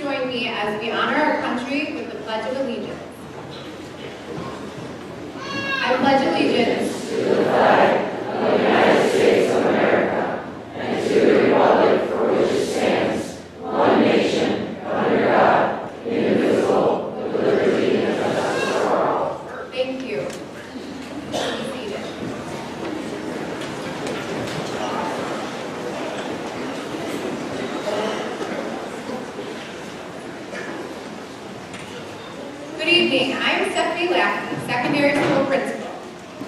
join me as we honor our country with the Pledge of Allegiance. I pledge allegiance to the flag of the United States of America and to the republic for which it stands, one nation, under God, indivisible, with liberty and justice for all. Thank you. Be seated. Good evening. I am Stephanie Lackman, secondary school principal.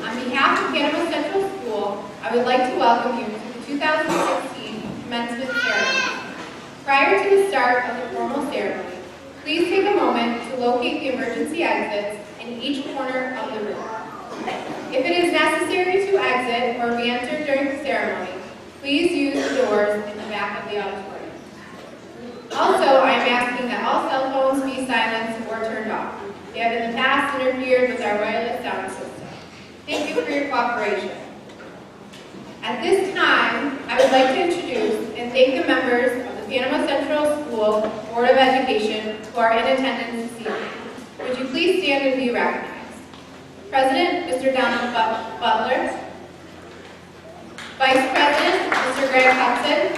On behalf of Panama Central School, I would like to welcome you to the 2016 commencement ceremony. Prior to the start of the formal ceremony, please take a moment to locate the emergency exits in each corner of the room. If it is necessary to exit or re-enter during the ceremony, please use the doors in the back of the auditorium. Also, I am asking that all cell phones be silenced or turned off. They have in the past interfered with our wireless sound system. Thank you for your cooperation. At this time, I would like to introduce and thank the members of the Panama Central School Board of Education who are in attendance this evening. Would you please stand and be recognized? President, Mr. Donald Butler. Vice President, Mr. Greg Hudson.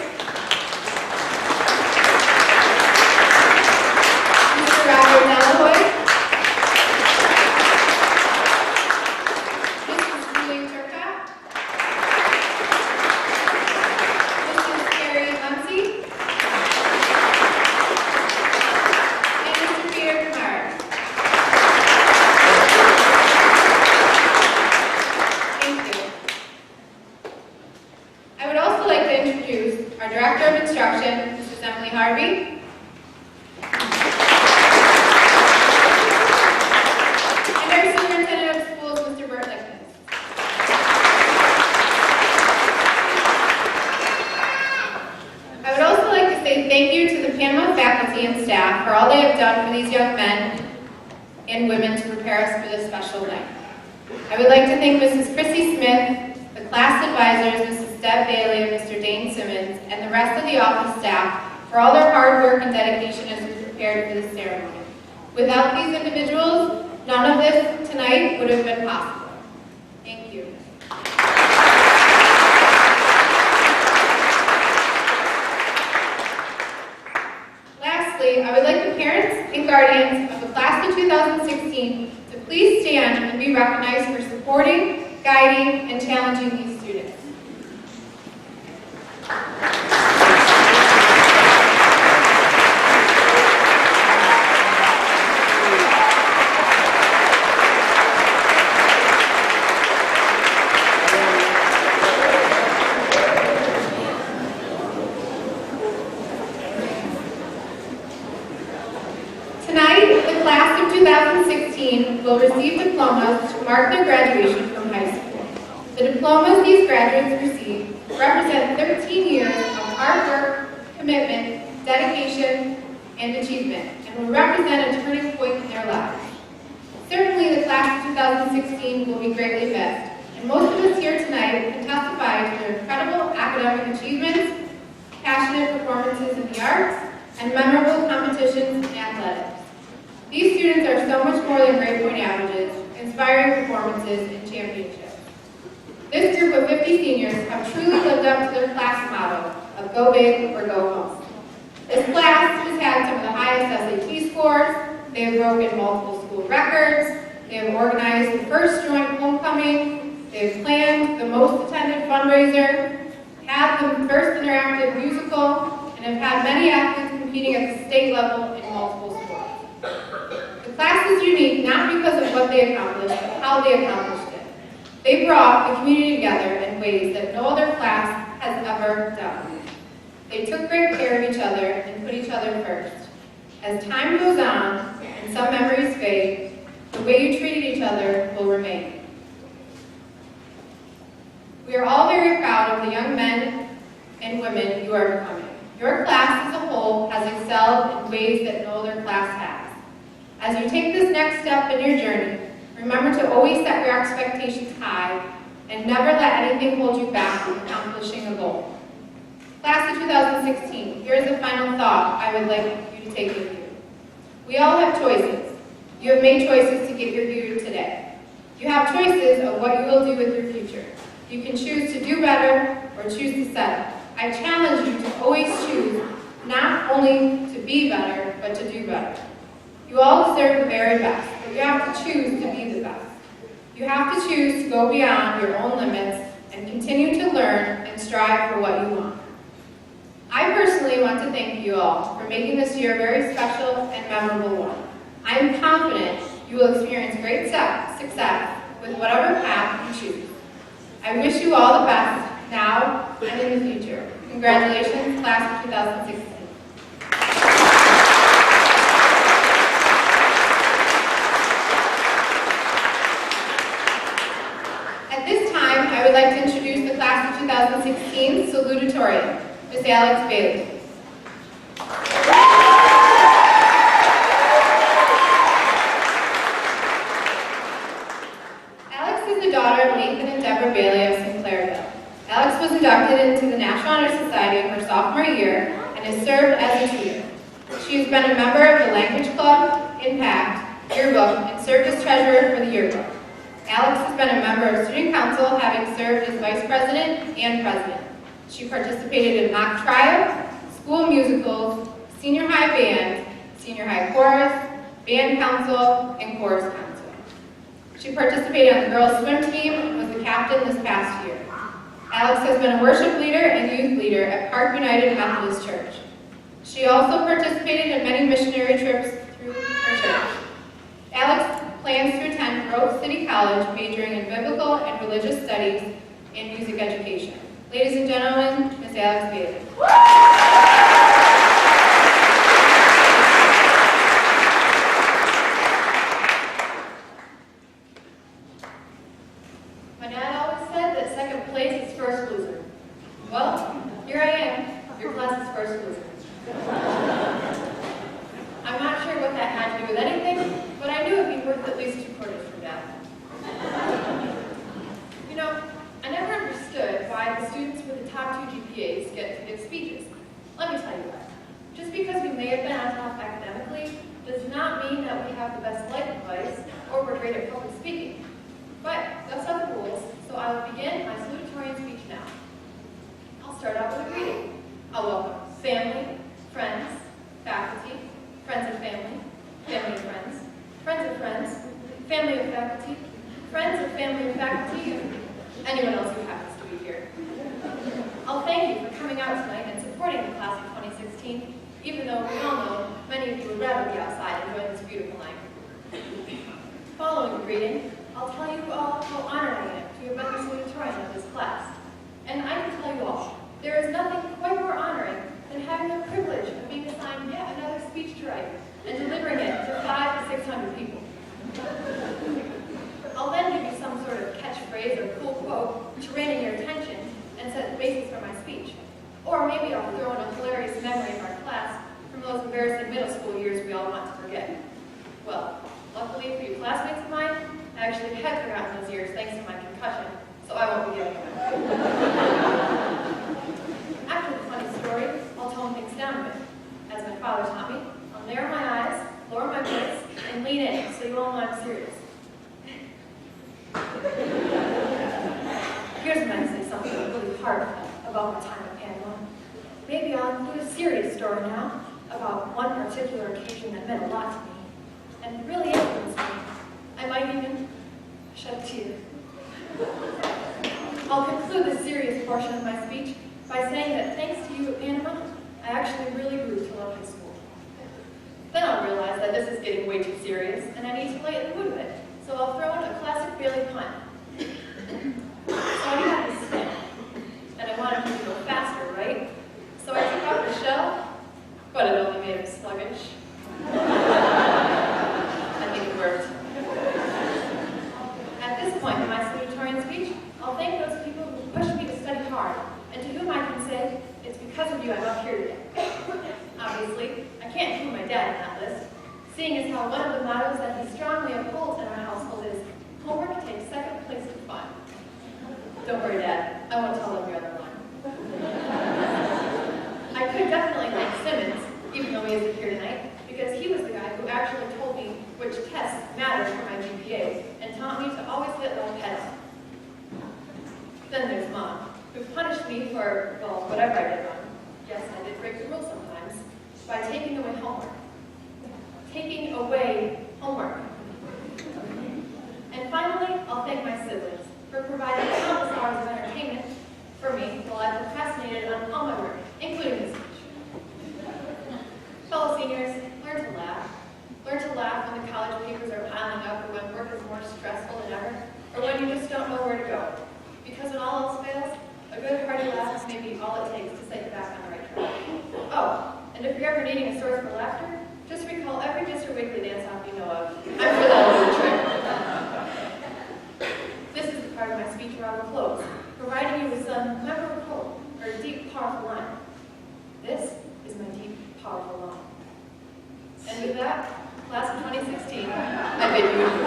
Mr. Robert Delahoy. Mrs. Julie Turcotte. Mrs. Carrie Muncie. And Mr. Peter Kamara. Thank you. I would also like to introduce our Director of Instruction, Mrs. Emily Harvey. And our Superintendent of Schools, Mr. Bert Lickness. I would also like to say thank you to the Panama faculty and staff for all they have done for these young men and women to prepare us for this special night. I would like to thank Mrs. Chrissy Smith, the class advisors, Mrs. Deb Bailey and Mr. Dane Simmons, and the rest of the office staff for all their hard work and dedication as we prepared for this ceremony. Without these individuals, none of this tonight would have been possible. Thank you. Lastly, I would like the parents and guardians of the class of 2016 to please stand and be recognized for supporting, guiding, and challenging these students. Tonight, the class of 2016 will receive diplomas to mark their graduation from high school. The diplomas these graduates receive represent 13 years of hard work, commitment, dedication, and achievement, and will represent a turning point in their lives. Certainly, the class of 2016 will be greatly missed, and most of us here tonight can testify to their incredible academic achievements, passionate performances in the arts, and memorable competitions in athletics. These students are so much more than grade point averages, inspiring performances, and championships. This group of 50 seniors have truly lived up to their class motto of go big or go home. This class has had some of the highest SAT scores, they have broken multiple school records, they have organized the first joint homecoming, they have planned the most attended fundraiser, had the first interactive musical, and have had many athletes competing at the state level in multiple sports. The class is unique not because of what they accomplished, but how they accomplished it. They brought the community together in ways that no other class has ever done. They took great care of each other and put each other first. As time goes on and some memories fade, the way you treated each other will remain. We are all very proud of the young men and women you are becoming. Your class as a whole has excelled in ways that no other class has. As you take this next step in your journey, remember to always set your expectations high and never let anything hold you back from accomplishing a goal. Class of 2016, here is a final thought I would like you to take with you. We all have choices. You have made choices to get here today. You have choices of what you will do with your future. You can choose to do better or choose to settle. I challenge you to always choose not only to be better, but to do better. You all deserve the very best, but you have to choose to be the best. You have to choose to go beyond your own limits and continue to learn and strive for what you want. I personally want to thank you all for making this year a very special and memorable one. I am confident you will experience great success with whatever path you choose. I wish you all the best now and in the future. Congratulations, class of 2016. At this time, I would like to introduce the class of 2016 salutatorian, Ms. Alex Bailey. Alex is the daughter of Nathan and Deborah Bailey of Sinclairville. Alex was inducted into the National Honor Society in her sophomore year and has served as a tutor. She has been a member of the Language Club, Impact, Yearbook, and served as treasurer for the yearbook. Alex has been a member of Student Council, having served as vice president and president. She participated in mock trial, school musicals, senior high band, senior high chorus, band council, and chorus council. She participated on the girls' swim team and was the captain this past year. Alex has been a worship leader and youth leader at Park United Methodist Church. She also participated in many missionary trips through her church. Alex plans to attend Grove City College, majoring in biblical and religious studies and music education. Ladies and gentlemen, Ms. Alex Bailey. My dad always said that second place is first loser. Well, here I am, your class's first loser. I'm not sure what that had to do with anything, but I knew it would be worth at least 2 quarters for Dad. You know, I never understood why the students with the top 2 GPAs get to give speeches. Let me tell you why. Just because we may have been on top academically does not mean that we have the best life advice or we're great at public speaking. But that's not the rules, so I will begin my salutatorian speech now. I'll start out with a greeting. I'll welcome family, friends, faculty, friends of family, family of friends, friends of friends, family of faculty, friends of family of faculty, and anyone else who happens to be here. I'll thank you for coming out tonight and supporting the class of 2016, even though we all know many of you would rather be outside enjoying this beautiful night. Following the greeting, I'll tell you all how honored I am to have been the salutatorian of this class. And I can tell you all, there is nothing quite more honoring than having the privilege of being assigned yet another speech to write and delivering it to 500 to 600 people. I'll then give you some sort of catchphrase or cool quote to rein in your attention and set the basis for my speech. Or maybe I'll throw in a hilarious memory of our class from those embarrassing middle school years we all want to forget. Well, luckily for you classmates of mine, I actually had forgotten those years thanks to my concussion, so I won't be giving them. After the funny story, I'll tone things down a bit. As my father taught me, I'll narrow my eyes, lower my voice, and lean in so you all know I'm serious. Here's when I say something really heartfelt about my time at Panama. Maybe I'll include a serious story now about one particular occasion that meant a lot to me and really influenced me. I might even shed a tear. I'll conclude this serious portion of my speech by saying that thanks to you at Panama, I actually really grew to love high school. Then I'll realize that this is getting way too serious and I need to lighten the mood a bit, so I'll throw in a classic Bailey pun. So I had to spin, and I wanted him to go faster, right? So I took out the shell, but it only made him sluggish. I think it worked. At this point in my salutatorian speech, I'll thank those people who pushed me to study hard, and to whom I can say, it's because of you I'm up here today. Obviously, I can't include my dad in that list, seeing as how one of the mottos that he strongly upholds in our household is, homework takes second place to fun. Don't worry, Dad, I won't tell them your other one. I could definitely thank Simmons, even though he isn't here tonight, because he was the guy who actually or, well, whatever I did wrong. Yes, I did break the rules sometimes by taking away homework. Taking away homework. And finally, I'll thank my siblings for providing countless hours of entertainment for me while I procrastinated on all my work, including this speech. Fellow seniors, learn to laugh. Learn to laugh when the college papers are piling up, or when work is more stressful than ever, or when you just don't know where to go. Because when all else fails, a good hearty laugh may be all it takes to set you back on the right track. Oh, and if you're ever needing a source for laughter, just recall every Mr. Wiggly dance-off you know of. I'm sure that'll do the trick. This is the part of my speech where I will close, providing you with some memorable quote or a deep, powerful line. This is my deep, powerful line. And with that, class of 2016, I bid you adieu.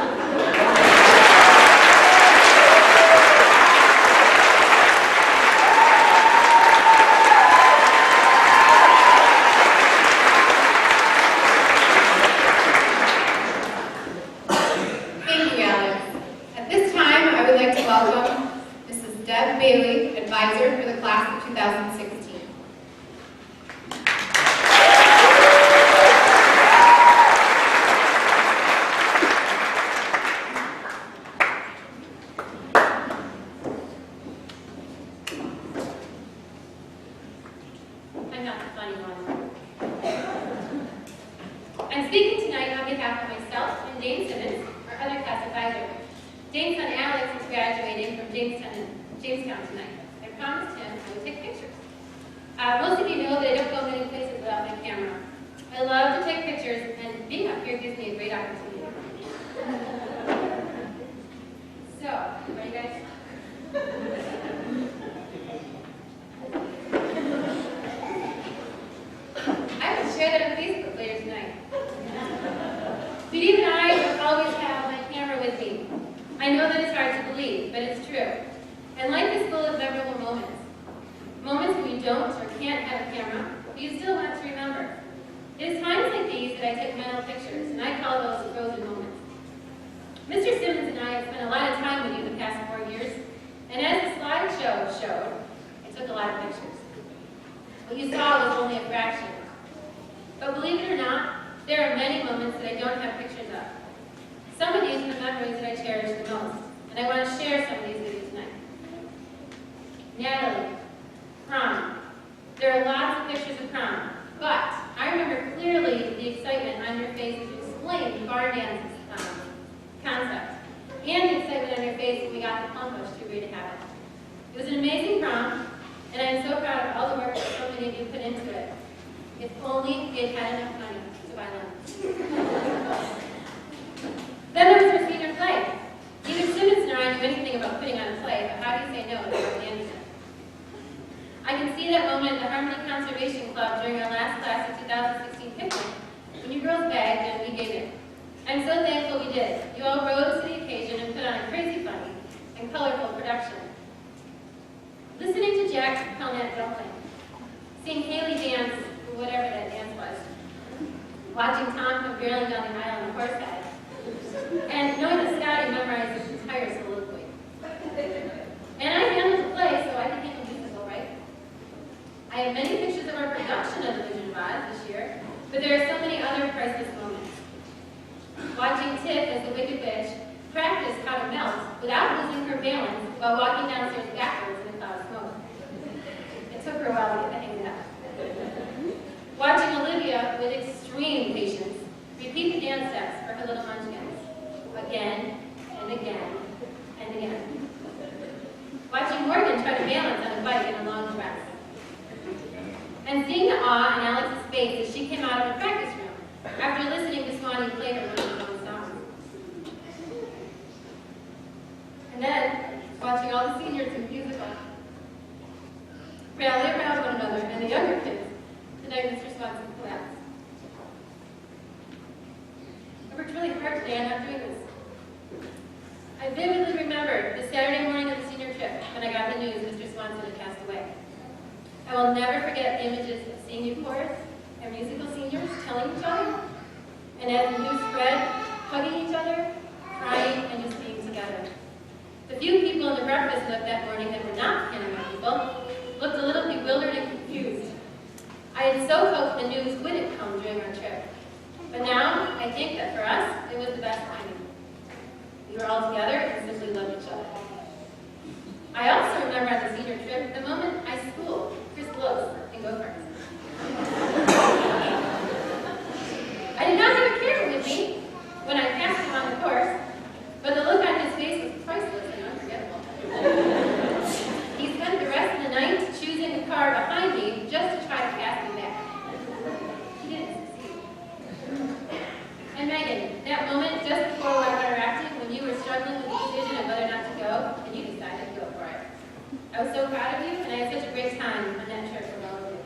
Welcome Mrs. Deb Bailey, advisor for the class of 2016. I'm not the funny one. I'm speaking tonight on behalf of myself and Dane Simmons, our other class advisor. Dane's son Alex is graduating from Jamestown tonight. I promised him I would take pictures. Most of you know that I don't go many places without my camera. I love to take pictures, and being up here gives me a great opportunity. So, ready guys? I will share that on Facebook later tonight. But even I don't always have my camera with me. I know that it's hard to believe, but it's true. And life is full of memorable moments. Moments when you don't or can't have a camera, but you still want to remember. It is times like these that I take mental pictures, and I call those frozen moments. Mr. Simmons and I have spent a lot of time with you the past 4 years, and as the slideshow showed, I took a lot of pictures. What you saw was only a fraction. But believe it or not, there are many moments that I don't have pictures of. Some of these are the memories that I cherish the most, and I want to share some of these with you tonight. Natalie, prom. There are lots of pictures of prom, but I remember clearly the excitement on your face as you explained the bar dance concept, and the excitement on your face when we got the plum bush to agree to have it. It was an amazing prom, and I'm so proud of all the work that so many of you put into it. If only we had had enough money to buy lemons. Then there was our senior play. Neither Simmons nor I knew anything about putting on a play, but how do you say no to the end of it? I can see that moment at the Harmony Conservation Club during our last class of 2016 picnic, when you girls begged and we gave it. I'm so thankful we did. You all rose to the occasion and put on a crazy funny and colorful production. Listening to Jack's Pelnat dumpling, seeing Haley dance, or whatever that dance was, watching Tom come barreling down the aisle on a horse head, and knowing that Scotty memorized his entire soliloquy. And I handled the play, so I can handle musical, right? I have many pictures of our production of The Wizard of Oz this year, but there are so many other priceless moments. Watching Tiff as the Wicked Witch practice how to melt without losing her balance while walking downstairs backwards in a cloud of smoke. It took her a while to get the hang of that. Watching Olivia, with extreme patience, repeat the dance steps for her little munchkins, again and again and again. Watching Morgan try to balance on a bike in a long dress. And seeing the awe on Alex's face as she came out of the practice room after listening to Swanee play her one of her own songs. And then, watching all the seniors in musical rally around one another and the younger kids the night Mr. Swanson collapsed. I worked really hard today on not doing this. I vividly remember the Saturday morning of the senior trip when I got the news Mr. Swanson had passed away. I will never forget the images of seeing you chorus and musical seniors telling each other, and as the news spread, hugging each other, crying, and just being together. The few people in the breakfast nook that morning that were not Panama people looked a so hoped the news wouldn't come during our trip. But now, I think that for us, it was the best timing. We were all together and simply loved each other. I also remember on the senior trip the moment I schooled Chris Blows and Gophers. I did not have a carrot with me when I passed him on the course, but the look on his face was priceless and unforgettable. He spent the rest of the night choosing the car behind me just to try to pass me back. He didn't succeed. And Megan, that moment just before water interacting, when you were struggling with the decision of whether or not to go, and you decided to go for it. I was so proud of you, and I had such a great time on that trip with all of you.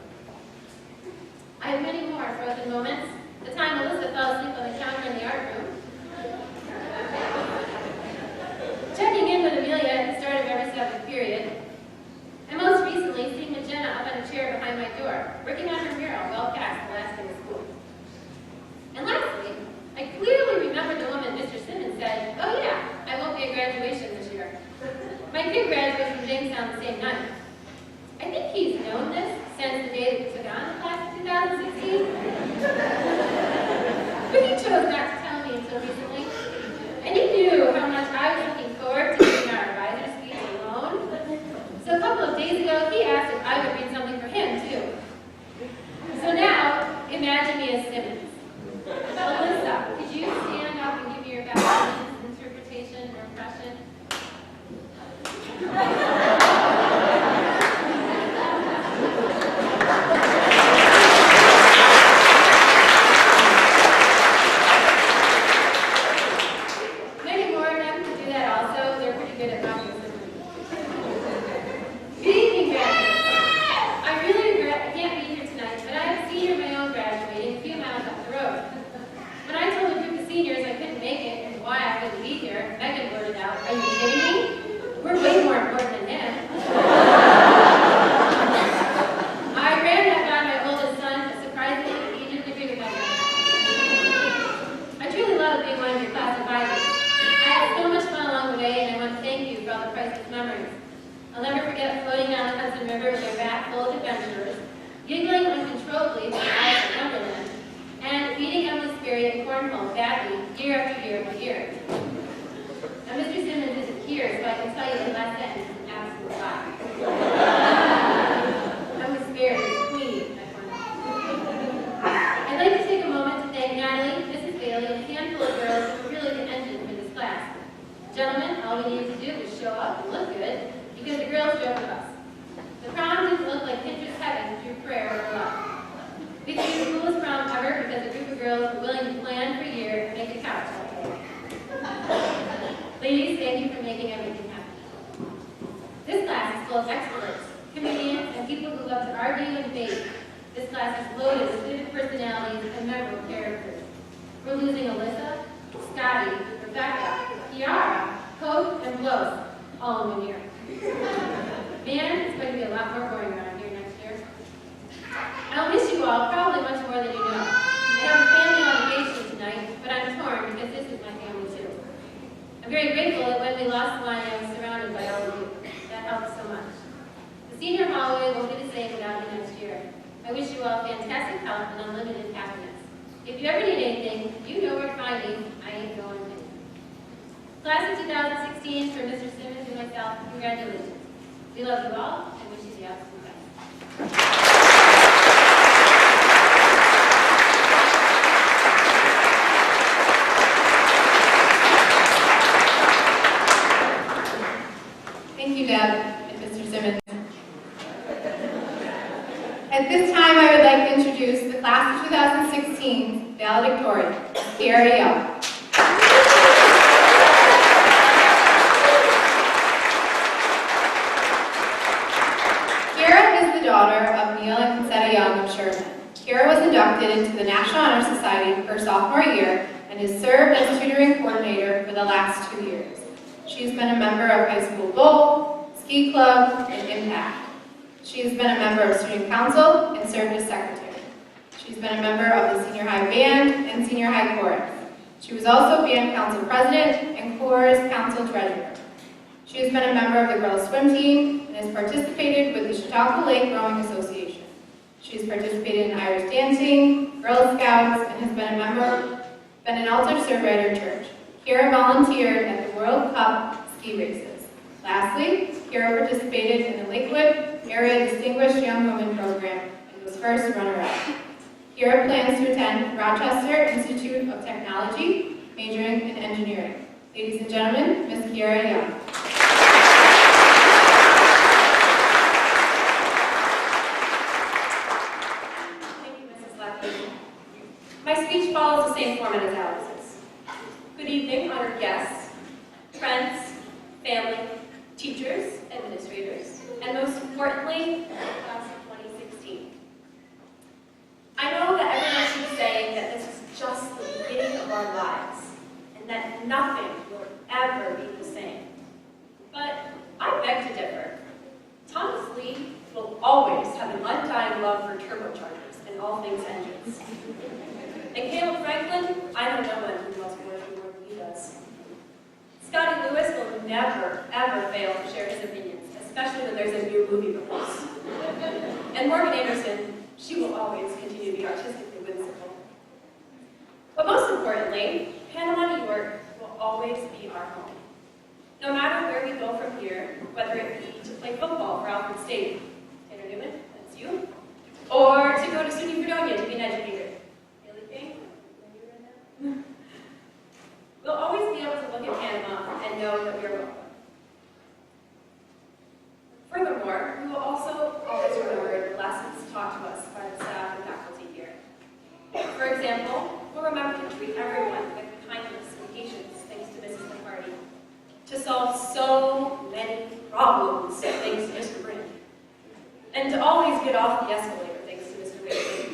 I have many more frozen moments. The time Melissa fell asleep on the counter in the art room. Checking in with Amelia at the start of every seventh period. And most recently, seeing Jenna up on a chair behind my door, working on her mural well past the last day of school. And lastly, I clearly remember the woman Mr. Simmons said, "Oh yeah, I won't be at graduation this year." My kid graduates from Jamestown the same night. I think he's known this since the day that we took on the class of 2016. But he chose not to tell me until recently. And he knew how much I was looking forward to giving our advisor speech alone. So a couple of days ago, he asked if I would read something for him, too. So now, imagine me as Simmons. Melissa, could you stand up and give me your best interpretation or impression? Many more of them can do that also. They're pretty good at mocking Simmons. Good evening, graduates. I really regret I can't be here tonight, but I have a senior of my own graduating a few miles up the road. When I told a group of seniors I couldn't make it and why I wouldn't be here, Megan blurted out, "Are you kidding me? We're way more important than him." I ran that by my oldest son, but surprisingly, he didn't agree with that. I truly love being one of your class advisors. I had so much fun along the way, and I want to thank you for all the priceless memories. I'll never forget floating down the Hudson River with a vat full of adventurers, giggling uncontrollably with the eyes of Wonderland, and beating Emily's Sperry at cornhole badly year after year after year. Now, Mr. Simmons isn't here, so I can tell you the last sentence is an absolute lie. Emily's Sperry is queen at cornhole. I'd like to take a moment to thank Natalie, Mrs. Bailey, and a handful of girls who were really the engine for this class. Gentlemen, all we needed to do was show up and look good, because the girls drove with us. The prom didn't look like Pinterest heaven through prayer or love. We became the coolest prom ever because a group of girls were willing to plan for a year and make a couch that day. Ladies, thank you for making everything happen. This class is full of extroverts, comedians, and people who love to argue and debate. This class is loaded with vivid personalities and memorable characters. We're losing Alyssa, Scotty, Rebecca, Kiara, Hope, and Blows, all in 1 year. Man, it's going to be a lot more boring around here next year. I'll miss you all probably much more than you know. I have a family obligation tonight, but I'm torn because this is my family too. I'm very grateful that when we lost the line, I was surrounded by all of you. That helped so much. The senior hallway won't be the same without you next year. I wish you all fantastic health and unlimited happiness. If you ever need anything, you know where to find me. I ain't going anywhere. Class of 2016, for Mr. Simmons and myself, congratulations. We love you all and wish you the absolute best. Thank you, Deb and Mr. Simmons. At this time, I would like to introduce the class of 2016 valedictorian, Kiara Young. Kiara is the daughter of Neil and Concetta Young of Sherman. Kiara was inducted into the National Honor Society her sophomore year and has served as tutoring coordinator for the last 2 years. She's been a member of High School Bowl, Ski Club, and Impact. She has been a member of Student Council and served as secretary. She's been a member of the Senior High Band and Senior High Chorus. She was also Band Council President and Chorus Council Treasurer. She has been a member of the girls' swim team and has participated with the Chautauqua Lake Rowing Association. She's participated in Irish dancing, Girl Scouts, and has been an altar server at her church. Kira volunteered at the World Cup ski races. Lastly, Kira participated in the Lakewood Area Distinguished Young Women Program and was first runner-up. Kira plans to attend Rochester Institute of Technology, majoring in engineering. Ladies and gentlemen, Ms. Kira Young. Thank you, Mrs. Lackey. My speech follows the same format as Alex's. Good evening, honored guests, friends, family, teachers, administrators, and most importantly, class of 2016. I know that everyone should be saying that this is just the beginning of our lives, and that nothing will ever be the same. But I beg to differ. Thomas Lee will always have an undying love for turbochargers and all things engines. And Caleb Franklin, I don't know one who loves poetry more than he does. Scotty Lewis will never, ever fail to share his opinions, especially when there's a new movie release. And Morgan Anderson, she will always continue to be artistically whimsical. But most importantly, Panama, New York will always be our home. No matter where we go from here, whether it be to play football for Alfred State, Tanner Newman, that's you, or to go to SUNY Fredonia to be an educator. Haley King, we'll always be able to look at Panama and know that we are welcome. Furthermore, we will also always remember the lessons taught to us by the staff and faculty here. For example, we'll remember to treat everyone with kindness and patience, thanks to Mrs. McCarty, to solve so many problems, thanks to Mr. Brink, and to always get off the escalator, thanks to Mr. Bailey.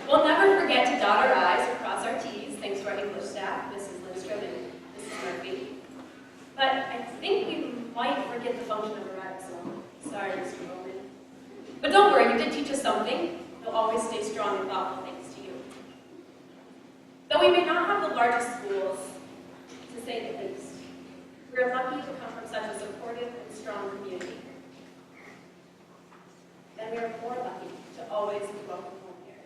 We'll never forget to dot our I's or cross our T's, thanks to our English staff, Mrs. Lindstrom and Mrs. Murphy. But I think we might forget the function of a ribosome. Sorry, Mr. Bowman. But don't worry, you did teach us something. You'll always stay strong and thoughtful, thanks to you. Though we may not have the largest schools, to say the least, we are lucky to come from such a supportive and strong community. And we are more lucky to always be welcome home here.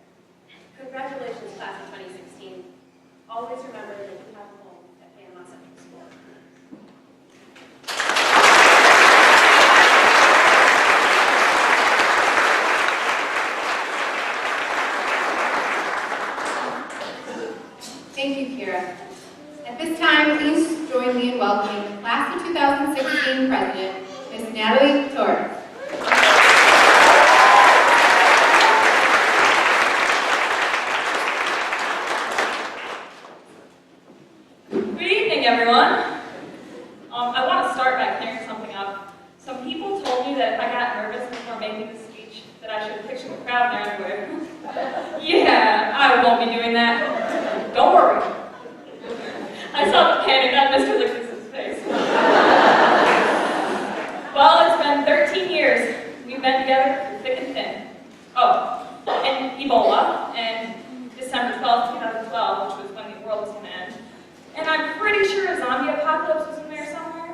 Congratulations, class of 2016. Always remember that you have a home at Panama Central School. Thank you, Kira. At this time, please join me in welcoming the class of 2016 president, Ms. Natalie Torres. Good evening, everyone. I want to start by clearing something up. Some people told me that if I got nervous before making the speech, that I should picture the crowd in their underwear. Yeah, I won't be doing that. Don't worry. I saw the panic on Mr. Lickis' face. Well, it's been 13 years. We've been together through thick and thin. Oh, and Ebola, and December 12th, 2012, which was when the world was going to end. And I'm pretty sure a zombie apocalypse was in there somewhere.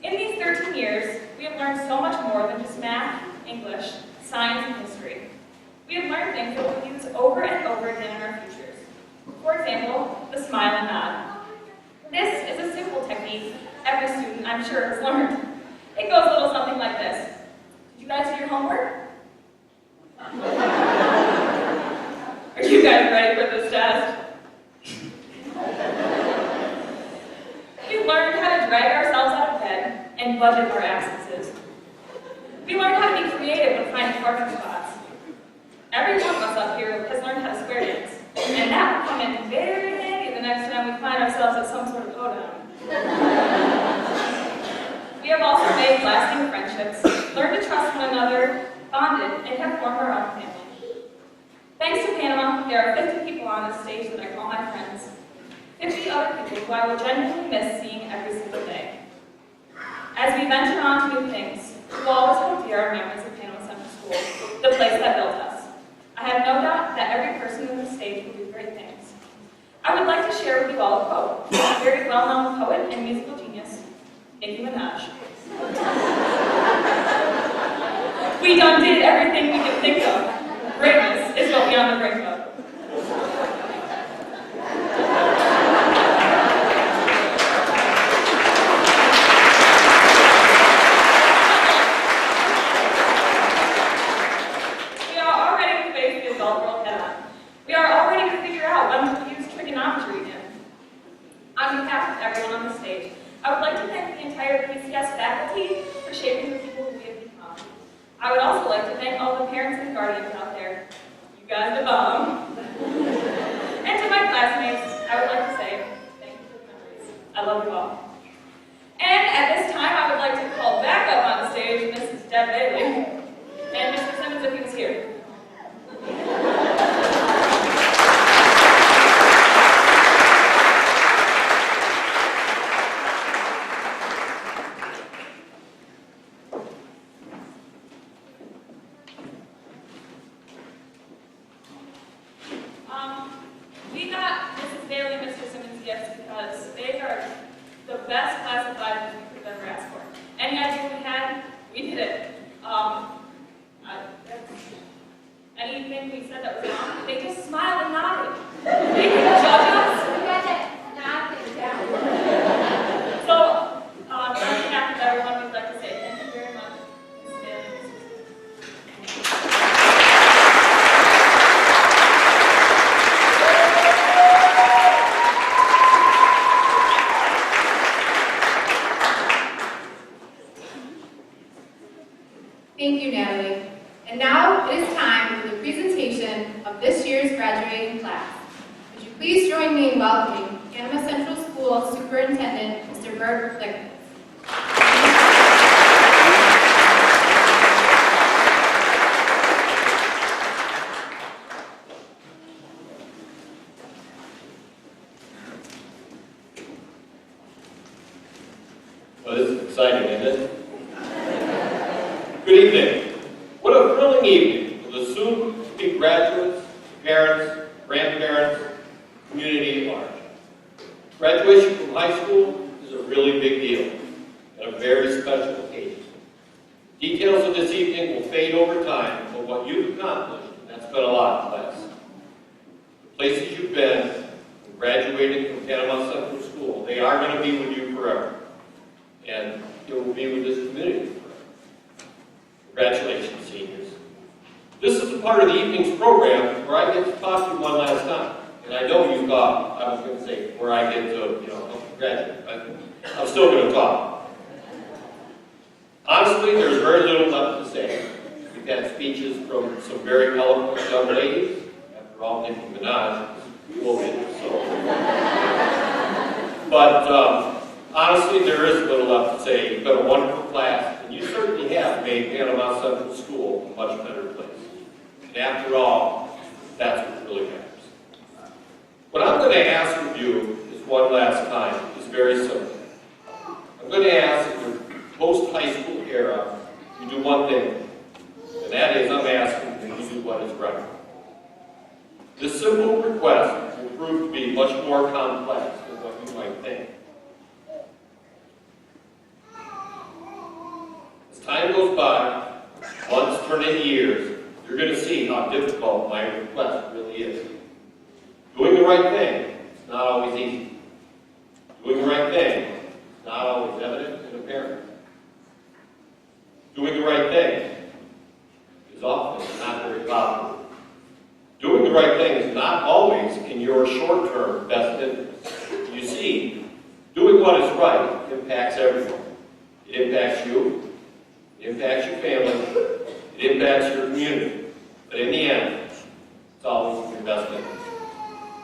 In these 13 years, we have learned so much more than just math, English, science, and history. We have learned things that we'll use over and over again in our futures. For example, the smile and nod. This is a simple technique every student, I'm sure, has learned. It goes a little something like this. Did you guys do your homework? Are you guys ready for this test? We learned how to drag ourselves out of bed and budget our absences. We learned how to be creative when finding parking spots. Every one of us up here has learned how to square dance, and that will come in very handy the next time we find ourselves at some sort of hoedown. We have also made lasting friendships, learned to trust one another, bonded, and have formed our own family. Thanks to Panama, there are 50 people on this stage that I call my friends. 50 other people who I will genuinely miss seeing every single day. As we venture on to new things, we will always hold dear our memories of Panama Central School, the place that built us. I have no doubt that every person on this stage will do great things. I would like to share with you all a quote from a very well-known poet and musical genius, Nicki Minaj. We done did everything we could think of. Greatness is what we on the brink of. We are all ready to face the adult world head on. We are all ready to figure out when to use trigonometry again. On behalf of everyone on the stage, I would like to thank the entire PCS faculty for shaping the people who we have become. I would also like to thank all the parents and guardians out there. You guys are bomb. And to my classmates, I would like to say thank you for the memories. I love you all. And at this time, I would like to call back up on the stage Mrs. Deb Bailey and Mr. Simmons if he was here. We got Mrs. Bailey and Mr. Simmons gifts because they are the best class of advisors we could have ever asked for. Any idea we had, we did it. Anything we said that was wrong, they just smiled and nodded. They didn't judge us. We got that nod thing down. So, on behalf of everyone, we'd like to say thank you very much, Mrs. Bailey and Mr. Simmons. Thank you, Natalie. And now it is time for the presentation of this year's graduating class. Would you please join me in welcoming Panama Central School Superintendent, Mr. Bert Lickman. Well, this is exciting, isn't it? Good evening. What a thrilling evening for the soon-to-be graduates, parents, grandparents, community at large. Graduation from high school is a really big deal and a very special occasion. Details of this evening will fade over time, but what you've accomplished, and that's been a lot, class. The places you've been, and graduating from Panama Central School, they are going to be with you forever. And it will be with this community forever. Congratulations, seniors. This is the part of the evening's program where I get to talk to you one last time. And I know you thought I was going to say where I get to, congratulate. But I'm still going to talk. Honestly, there's very little left to say. We've had speeches from some very eloquent young ladies. After all, Nicki Minaj is quoted, so. But honestly, there is little left to say. You've been a wonderful class, and you certainly have made Panama Central School a much better place. And after all, that's what really matters. What I'm going to ask of you is one last time. It's very simple. I'm going to ask that your post-high school era, you do one thing, and that is I'm asking that you do what is right. This simple request will prove to be much more complex than what you might think. As time goes by, months turn into years, you're going to see how difficult my request really is. Doing the right thing is not always easy. Doing the right thing is not always evident and apparent. Doing the right thing is often not very popular. Doing the right thing is not always in your short-term best interest. You see, doing what is right impacts everyone. It impacts you, it impacts your family, it impacts your community. But in the end, it's always in your best interest.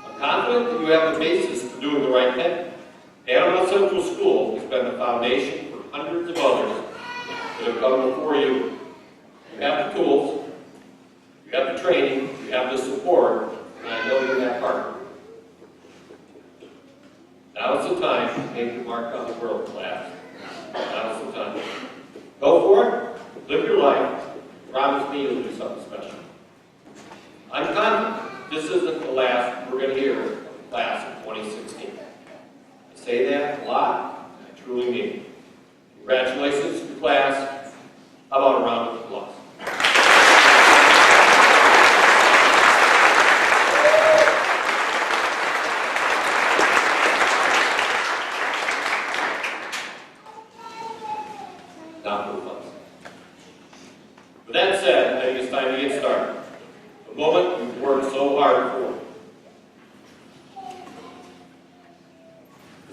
I'm confident that you have the basis for doing the right thing. Panama Central School has been the foundation for hundreds of others that have come before you. You have the tools, you have the training, you have the support, and I know you have heart. Now is the time to make your mark on the world, class. Now is the time. Go for it, live your life, promise me you'll do something special. I'm confident this isn't the last we're going to hear of the class of 2016. I say that a lot, and I truly mean it. Congratulations to the class. How about a round of applause?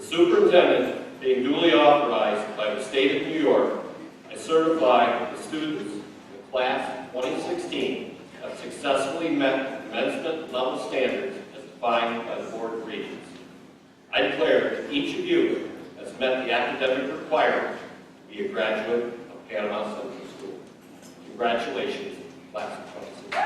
superintendent, being duly authorized by the state of New York, I certify the students in class 2016 have successfully met commencement level standards as defined by the Board of Regents. I declare that each of you has met the academic requirement to be a graduate of Panama Central School. Congratulations, class of 2016.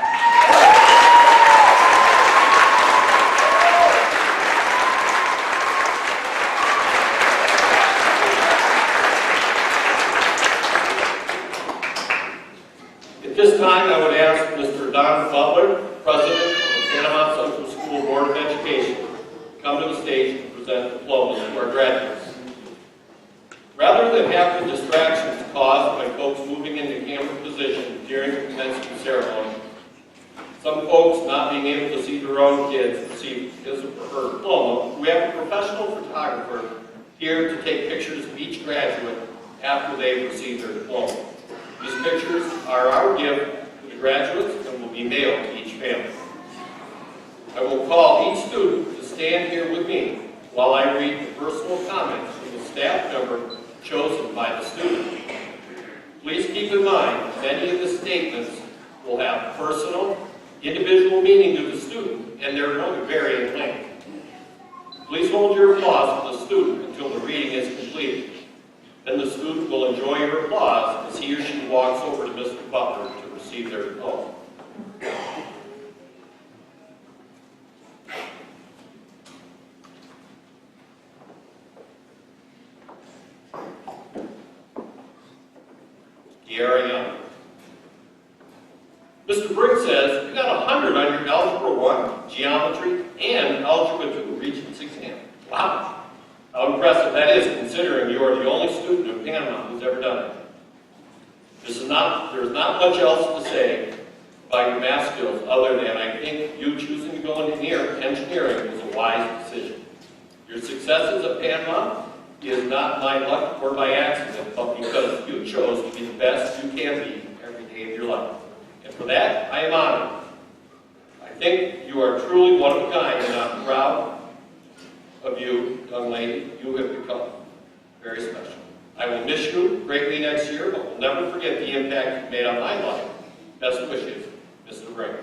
At this time, I would ask Mr. Don Butler, President of the Panama Central School Board of Education, to come to the stage and present diplomas to our graduates. Rather than have the distractions caused by folks moving into camera position during the commencement ceremony, some folks not being able to see their own kids receive his or her diploma, we have a professional photographer here to take pictures of each graduate after they receive their diploma. These pictures are our gift to the graduates and will be mailed to each family. I will call each student to stand here with me while I read the personal comments from the staff member chosen by the student. Please keep in mind that any of the statements will have personal, individual meaning to the student, and they're going to vary in length. Please hold your applause for the student until the reading is completed. Then the student will enjoy your applause as he or she walks over to Mr. Butler to receive their diploma. Kiara Young. Mr. Briggs says you got 100 on your Algebra 1, Geometry, and Algebra 2 Regents exam. Wow! How impressive that is, considering you are the only student in Panama who's ever done it. There's not much else to say about your math skills other than I think you choosing to go into engineering was a wise decision. Your successes at Panama is not by luck or by accident, but because you chose to be the best you can be every day of your life. And for that, I am honored. I think you are truly one of a kind, and I'm proud of you, young lady. You have become very special. I will miss you greatly next year, but will never forget the impact you made on my life. Best wishes, Mr. Ring.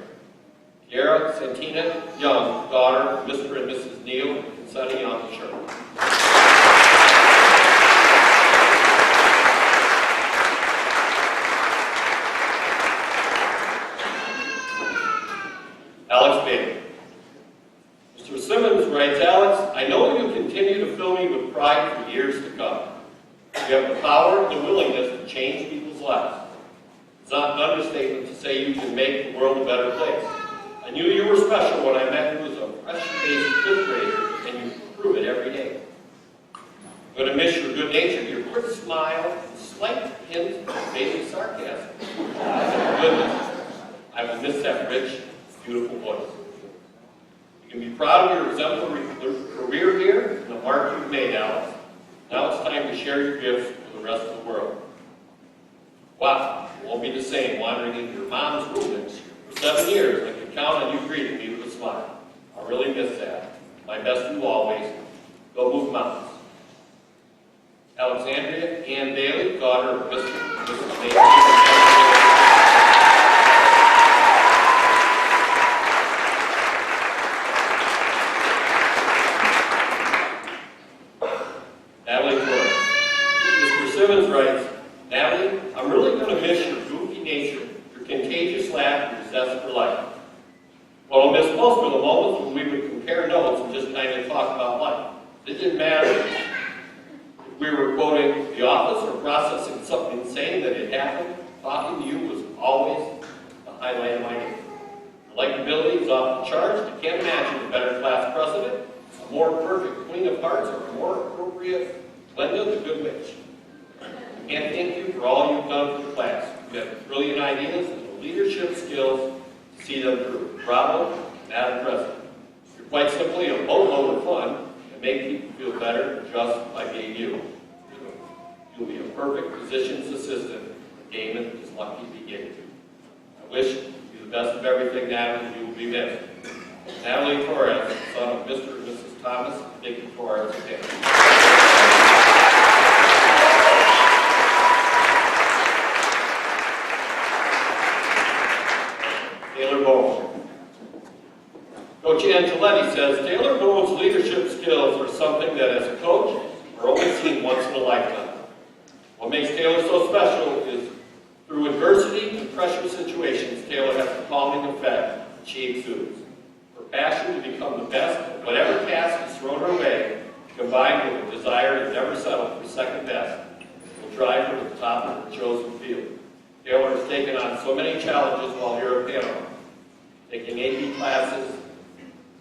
Kiara Santina Young, daughter of Mr. and Mrs. Neal and Sonny Young, Sherman. Alex Bailey. Mr. Simmons writes, Alex, I know you continue to fill me with pride for years to come. You have the power and the willingness to change people's lives. It's not an understatement to say you can make the world a better place. I knew you were special when I met you as a freshman-based fifth grader, and you prove it every day. I'm going to miss your good nature, your quick smile, and slight hint of baby sarcasm. Goodness, I will miss that rich, beautiful voice. You can be proud of your exemplary career here and the mark you've made, Alex. Now it's time to share your gifts with the rest of the world. Wow, it won't be the same wandering into your mom's room next year. For 7 years, I can count on you greeting me with a smile. I really miss that. My best to you always. Go move mountains. Alexandria Ann Bailey, daughter of Mr. and Mrs. Bailey. Simmons writes, Natalie, I'm really going to miss your goofy nature, your contagious laugh, your zest for life. What I'll miss most were the moments when we would compare notes and just kind of talk about life. It didn't matter if we were quoting The Office or processing something insane that had happened. Talking to you was always the highlight of my day. The likability is off the charts. I can't imagine a better class president, a more perfect queen of hearts, or a more appropriate Glenda the Good Witch. I can't thank you for all you've done for the class. You have brilliant ideas and the leadership skills to see them through. Bravo, Madam President. You're quite simply a boatload of fun and make people feel better just by being you. You'll be a perfect physician's assistant when Damon is lucky to get you. I wish you the best of everything, Natalie. You will be missed. Natalie Torres, son of Mr. and Mrs. Thomas and Dickie Torres. Taylor Bowen's leadership skills are something that as a coach are only seen once in a lifetime. What makes Taylor so special is through adversity and pressure situations, Taylor has the calming effect she exudes. Her passion to become the best at whatever task is thrown her way, combined with a desire to never settle for second best, will drive her to the top of her chosen field. Taylor has taken on so many challenges while here at Panama, taking AP classes,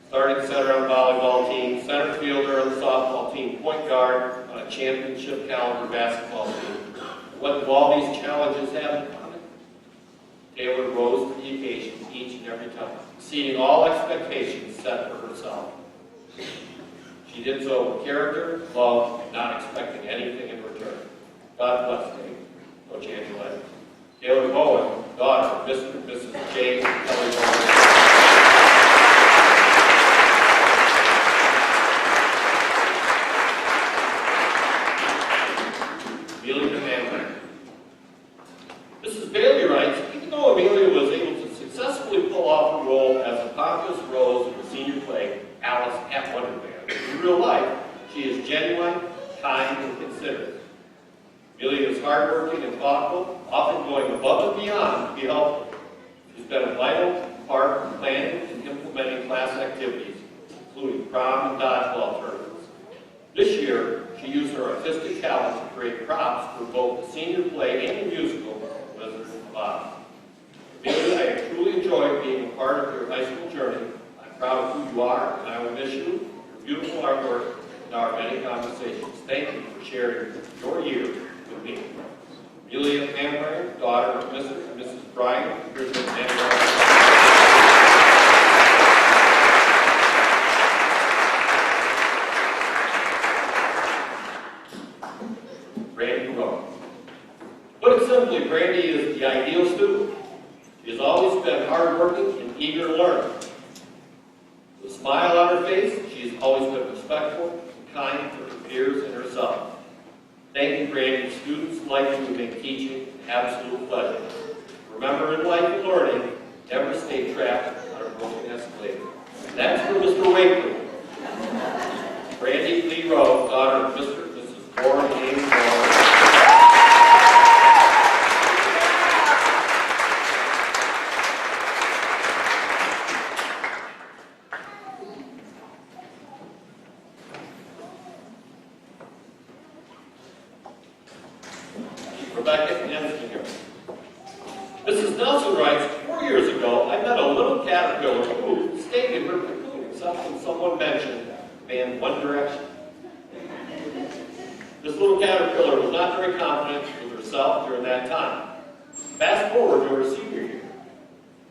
starting center on the volleyball team, center fielder on the softball team, point guard on a championship caliber basketball team. What do all these challenges have in common? Taylor rose to the occasion each and every time, exceeding all expectations set for herself. She did so with character, love, and not expecting anything in return. God bless Taylor, Coach Angela. Taylor Bowen, daughter of Mr. and Mrs. James and Kelly Bowen. Mrs. Bailey writes, even though Amelia was able to successfully pull off the role as a pompous Rose in the senior play, Alice at Wonderland, in real life, she is genuine, kind, and considerate. Amelia is hardworking and thoughtful, often going above and beyond to be helpful. She's been a vital part of planning and implementing class activities, including prom and dodgeball tournaments. This year, she used her artistic talent to create props for both the senior play and the musical, Wizard of Oz. Amelia, I have truly enjoyed being a part of your high school journey. I'm proud of who you are, and I will miss you, your beautiful artwork, and our many conversations. Thank you for sharing your year with me. Amelia Manwaring, daughter of Mr. and Mrs. Brian and Bridget Manwaring. Put it simply, Brandy is the ideal student. She has always been hardworking and eager to learn. With a smile on her face, she has always been respectful and kind to her peers and herself. Thank you, Brandy. Students like you make teaching an absolute pleasure. Remember, in life and learning, never stay trapped on a broken escalator. That's for Mr. Wakely. Brandy Lee Rowe, daughter of Mr. and Mrs. Warren James Warren. Mrs. Nelson writes, 4 years ago, I met a little caterpillar who stayed in her cocoon except when someone mentioned band One Direction. This little caterpillar was not very confident with herself during that time. Fast forward to her senior year,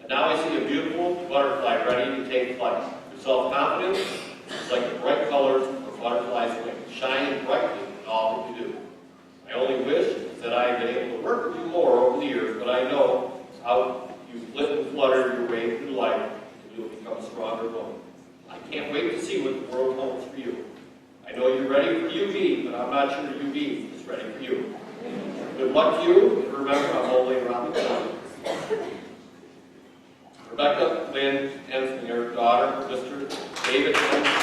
and now I see a beautiful butterfly ready to take flight. Her self-confidence is like the bright colors of a butterfly's wings, shining brightly in all that you do. My only wish is that I have been able to work with you more over the years, but I know how you flit and flutter your way through life and you'll become a stronger woman. I can't wait to see what the world holds for you. I know you're ready for UB, but I'm not sure UB is ready for you. Good luck to you, and remember, I'm only around the corner. Rebecca Lynn Hensinger, daughter of Mr. David Hensinger,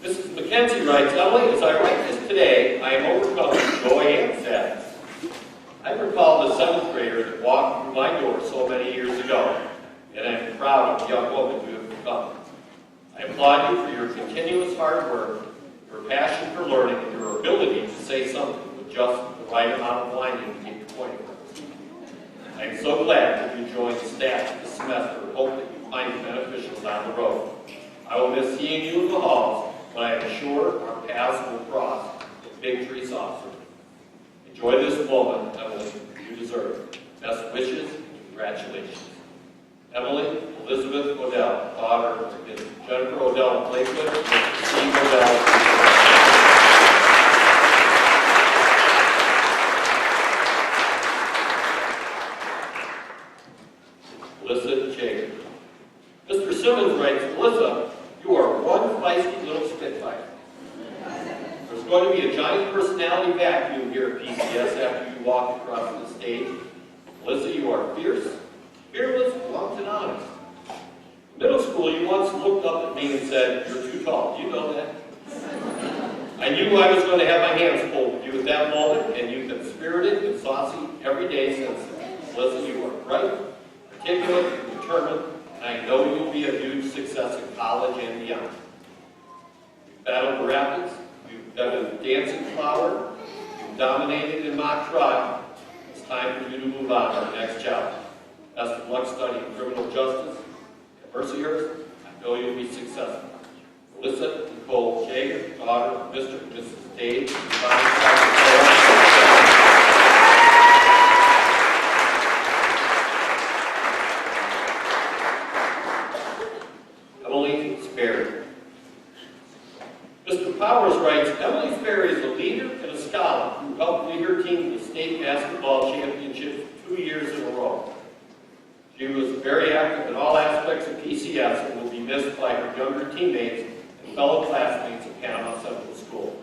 Mrs. McKenzie writes, Emily, as I write this today, I am overcome with joy and sadness. I recall the 7th grader that walked through my door so many years ago, and I am proud of the young woman you have become. I applaud you for your continuous hard work, your passion for learning, and your ability to say something with just the right amount of whining to get your point across. I am so glad that you joined the staff this semester and hope that you find it beneficial down the road. I will miss seeing you in the halls, but I am sure our paths will cross at Big Tree Saucer. Enjoy this moment, Emily. You deserve it. Best wishes and congratulations. Emily Elizabeth Odell, daughter of Jennifer Odell of Lakewood, and Steve Odell. Melissa Jacob. Mr. Simmons writes, Melissa, you are one feisty little spitfire. There's going to be a giant a personality vacuum here at PCS after you walk across the stage. Melissa, you are fierce, fearless, blunt, and honest. In middle school, you once looked up at me and said, "You're too tall." Do you know that? I knew I was going to have my hands full with you at that moment, and you've been spirited and saucy every day since then. Melissa, you are bright, articulate, and determined, and I know you'll be a huge success in college and beyond. You've battled the rapids, you've done a dancing flower, you've dominated in mock trial. It's time for you to move on to the next challenge. Best of luck studying criminal justice. At Mercyhurst, I know you'll be successful. Melissa Nicole Jager, daughter of Mr. and Mrs. Dave. Emily Sperry. Mr. Powers writes, Emily Sperry is a leader and a scholar who helped lead her team to the state basketball championships 2 years in a row. She was very active in all aspects of PCS and will be missed by her younger teammates and fellow classmates at Panama Central School.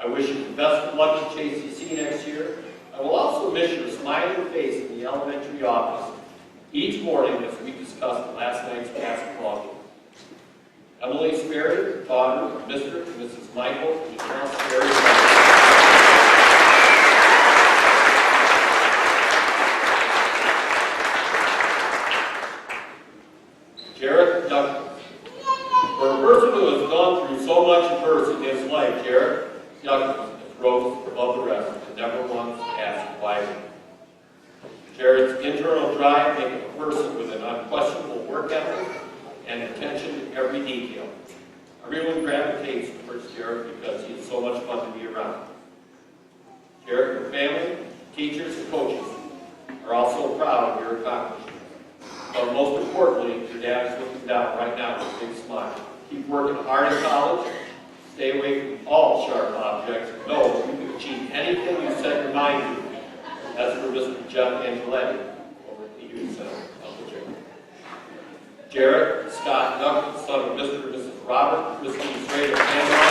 I wish you the best of luck at JCC next year. I will also miss your smiling face in the elementary office each morning as we discuss last night's basketball game. Emily Sperry, daughter of Mr. and Mrs. Michael and Michelle Sperry. Jarrett Douglas. For a person who has gone through so much adversity in his life, Jarrett Douglas rose above the rest and never once asked why. Jarrett's internal drive makes a person with an unquestionable work ethic and attention to every detail. Everyone gravitates towards Jarrett because he is so much fun to be around. Jarrett, your family, teachers, and coaches are also proud of your accomplishments. But most importantly, your dad is looking down right now with a big smile. Keep working hard in college. Stay away from all sharp objects. Know you can achieve anything you set your mind to. That's for Mr. Jeff Angeletti over at the Youth Center. Uncle Jerry. Jarrett Scott Douglas, son of Mr. and Mrs. Robert, Mr. and Mrs. Ray of Panama.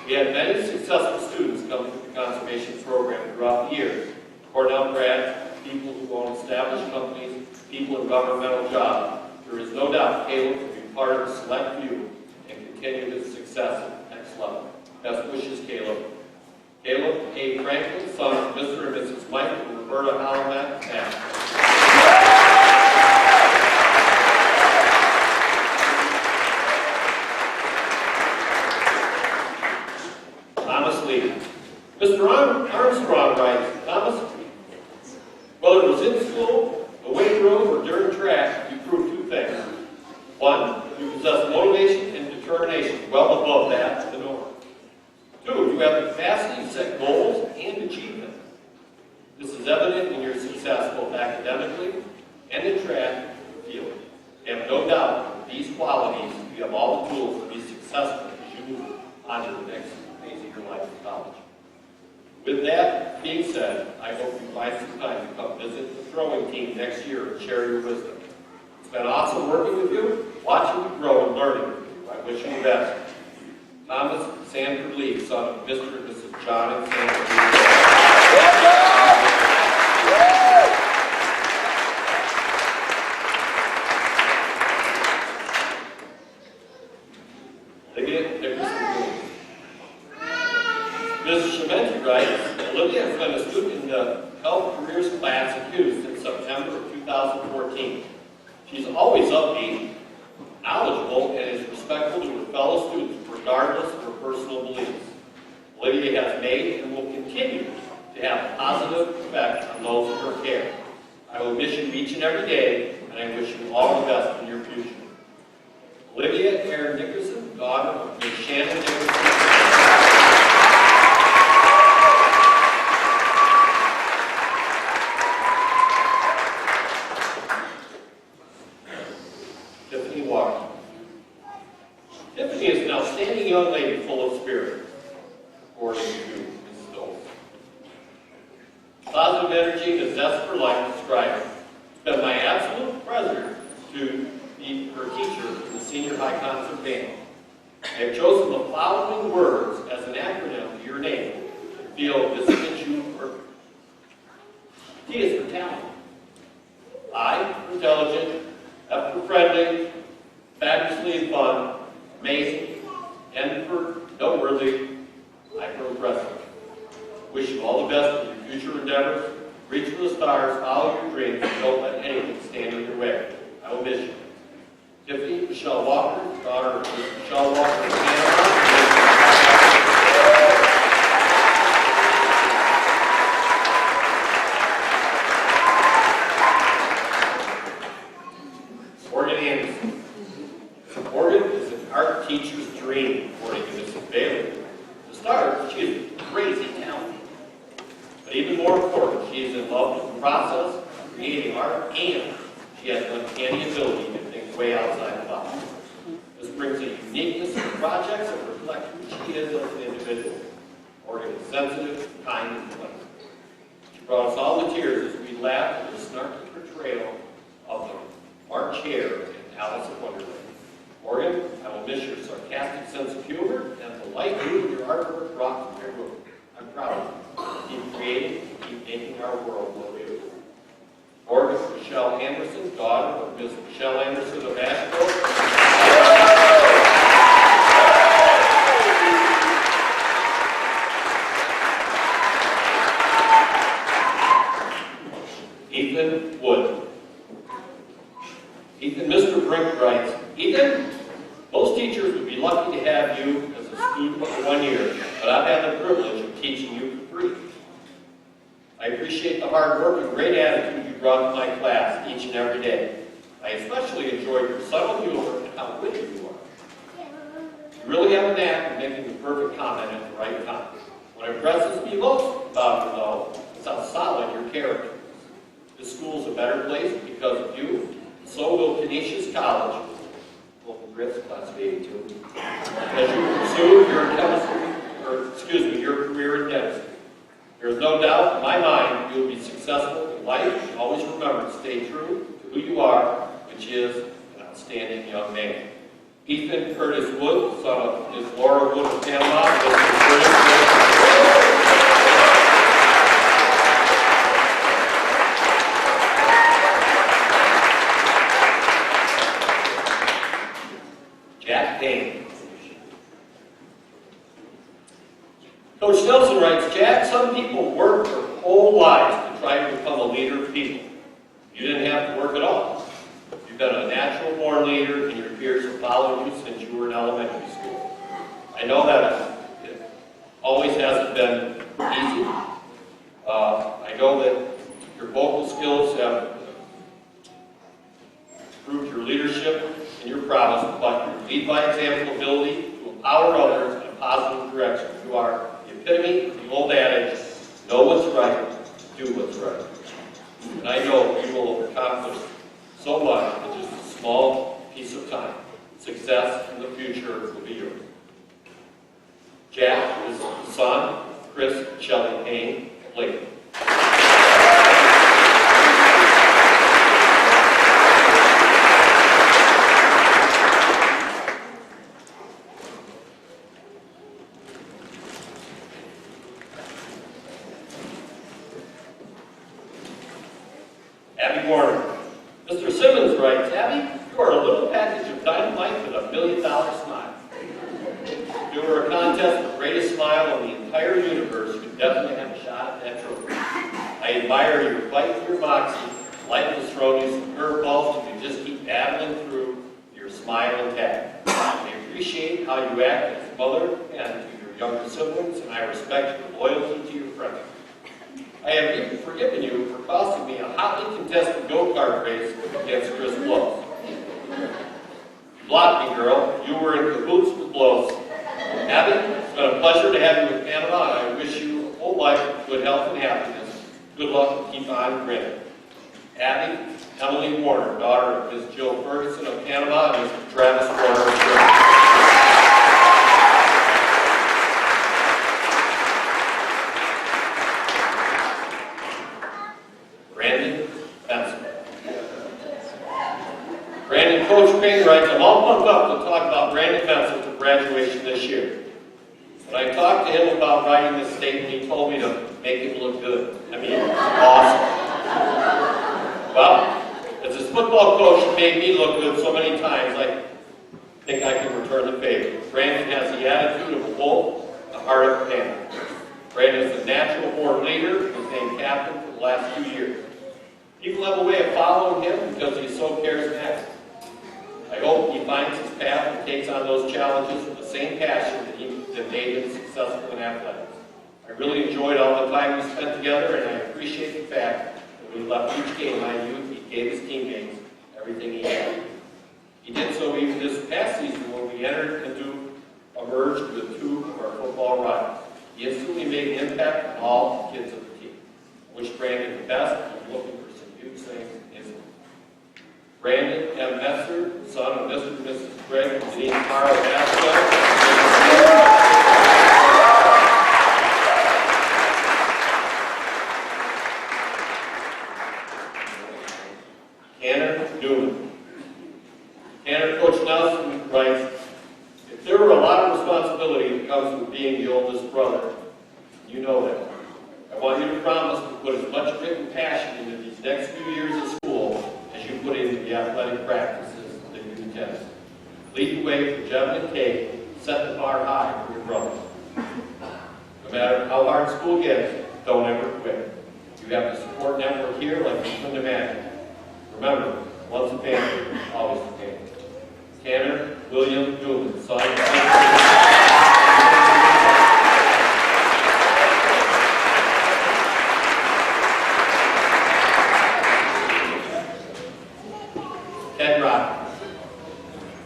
We had many successful students come through the conservation program throughout the years. Cornell grads, people who own established companies, people in governmental jobs. There is no doubt Caleb will be part of a select few and continue his success at the next level. Best wishes, Caleb. Caleb A. Franklin, son of Mr. and Mrs. Mike and Roberta Holloman, and Mr. Armstrong writes, Thomas, whether it was in school, the weight room, or during track, you proved two things. One, you possess motivation and determination well above that of the norm. Two, you have the capacity to set goals and achieve them. This is evident in your success both academically and in track and field. I have no doubt that these qualities, you have all the tools to be successful as you move on to the next phase of your life in college. With that being said, I hope you find some time to come visit the throwing team next year and share your wisdom. It's been awesome working with you, watching you grow and learning with you. I wish you the best. Thomas Sanford Lee, son of Mr. and Mrs. John and Sanford Lee. Ms. Shementi writes, Olivia has been a student in the Health Careers class at Hughes since September of 2014. She's always upbeat, knowledgeable, and is respectful to her fellow students regardless of her personal beliefs. Olivia has made and will continue to have a positive effect on those in her care. I will miss you each and every day, and I wish you all the best in your future. Olivia Erin Nickerson, daughter of Ms. Shannon Nickerson. Tiffany Walker. Tiffany is an outstanding young lady full of spirit, according to Mrs. Dole. Positive energy and a zest for life describe her. It's been my absolute pleasure to be her teacher in the senior high concert band. I have chosen the following words as an acronym for your name to feel this fits you perfect. T is for talent. I for intelligent, F for friendly, fabulously fun, amazing, N for noteworthy, I for impressive. Wish you all the best in your future endeavors. Reach for the stars, follow your dreams, and don't let anything stand in your way. I will miss you. Tiffany Michelle Walker, daughter of Michelle Walker of Panama. Morgan Anderson. Morgan is an art teacher's dream, according to Mrs. Bailey. To start, she is crazy talented. But even more important, she is in love with the process of creating art, and she has an uncanny ability to think way outside the box. This brings a uniqueness to the projects that reflect who she is as an individual. Morgan is sensitive, kind, and funny. She brought us all to tears as we laughed at the snarky portrayal of the March Hare in Alice in Wonderland. Morgan, I will miss your sarcastic sense of humor and the light you and your artwork brought to your room. I'm proud of you. Keep creating, keep making our world more beautiful. Morgan Michelle Anderson, daughter of Ms. Michelle Anderson of Asheville. Ethan Wood. Ethan, Mr. Brink writes, Ethan, most teachers would be lucky to have you as a student for 1 year, but I've had the privilege of teaching you for 3. I appreciate the hard work and great attitude you brought to my class each and every day. I especially enjoyed your subtle humor and how witty you are. You really have a knack of making the perfect comment at the right time. What impresses me most about you, though, is how solid your character is. This school is a better place because of you. So will Canisius College, Golden Grits, class of 82, as you pursue your career in dentistry. There is no doubt in my mind you will be successful in life, and always remember to stay true to who you are, which is an outstanding young man. Ethan Curtis Wood, son of Ms. Laura Wood of Panama, Jack Payne. Coach Nelson writes, Jack, some people work their whole lives to try to become a leader of people. You didn't have to work at all. You've been a natural-born leader, and your peers have followed you since you were in elementary school. I know that it always hasn't been easy. I know that your vocal skills have improved your leadership and your prowess, but your lead-by-example ability to empower others in a positive direction. You are the epitome of the old adage, know what's right, do what's right. And I know you will accomplish so much in just a small piece of time. Success in the future will be yours. Jack is the son of Chris and Shelley Payne, Lakeland. Abby Warner. Mr. Simmons writes, Abby, you are a little package of dynamite with $1 million smile. If you were a contest for greatest smile in the entire universe, you definitely have a shot at that trophy. I admire your fight for your moxie. Life has thrown you some curveballs, and you just keep battling through your smile intact. I appreciate how you act as a mother and to your younger siblings, and I respect your loyalty to your friends. I have even forgiven you for costing me a hotly contested go-kart race against Chris Blows. You blocked me, girl. You were in cahoots with Blows. Abby, it's been a pleasure to have you with Panama, and I wish you a whole life of good health and happiness. Good luck and keep on grinning. Abby, Emily Warner, daughter of Ms. Jill Ferguson of Panama and Mr. Travis Warner of Georgia. Brandon, Coach Payne writes, I'm all pumped up to talk about Brandon Benson for graduation this year. When I talked to him about writing this statement, he told me to make him look good. I mean, awesome. Well, as his football coach who made me look good so many times, I think I can return the favor. Brandon has the attitude of a wolf, the heart of a panther. Brandon is a natural born leader and was named captain for the last few years. People have a way of following him because he's so charismatic. I hope he finds his path and takes on those challenges with the same passion that made him successful in athletics. I really enjoyed all the time we spent together, and I appreciate the fact that when we left each game I knew he gave his teammates everything he had. He did so even this past season when we entered into a merge with two of our football rivals. He instantly made an impact on all the kids of the team. I wish Brandon the best, and I'm looking for some huge things in his life. Brandon M. Messer, son of Mr. and Mrs. Greg and Denise Carl Vasquez. Tanner Newman. Tanner, Coach Nelson writes, if there were a lot of responsibility that comes with being the oldest brother, you know that. I want you to promise to put as much grit and passion into these next few years of school as you put into the athletic practices that you attend. Lead the way for Jevin and Kate, set the bar high for your brothers. No matter how hard school gets, don't ever quit. You have a support network here like you couldn't imagine. Remember, once a family, always a family. Tanner William Newman, son of Ted Rocky.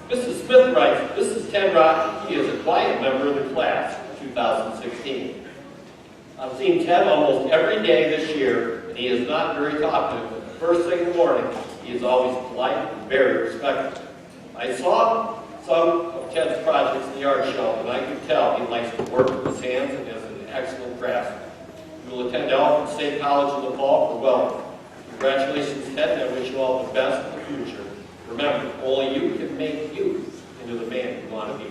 Mrs. Smith writes, this is Ted Rocky. He is a quiet member of the class of 2016. I've seen Ted almost every day this year, and he is not very talkative, but the first thing in the morning, he is always polite and very respectful. I saw some of Ted's projects in the art shelf, and I could tell he likes to work with his hands and is an excellent craftsman. He will attend Alfred State College in the fall for welding. Congratulations, Ted, and I wish you all the best in the future. Remember, only you can make you into the man you want to be.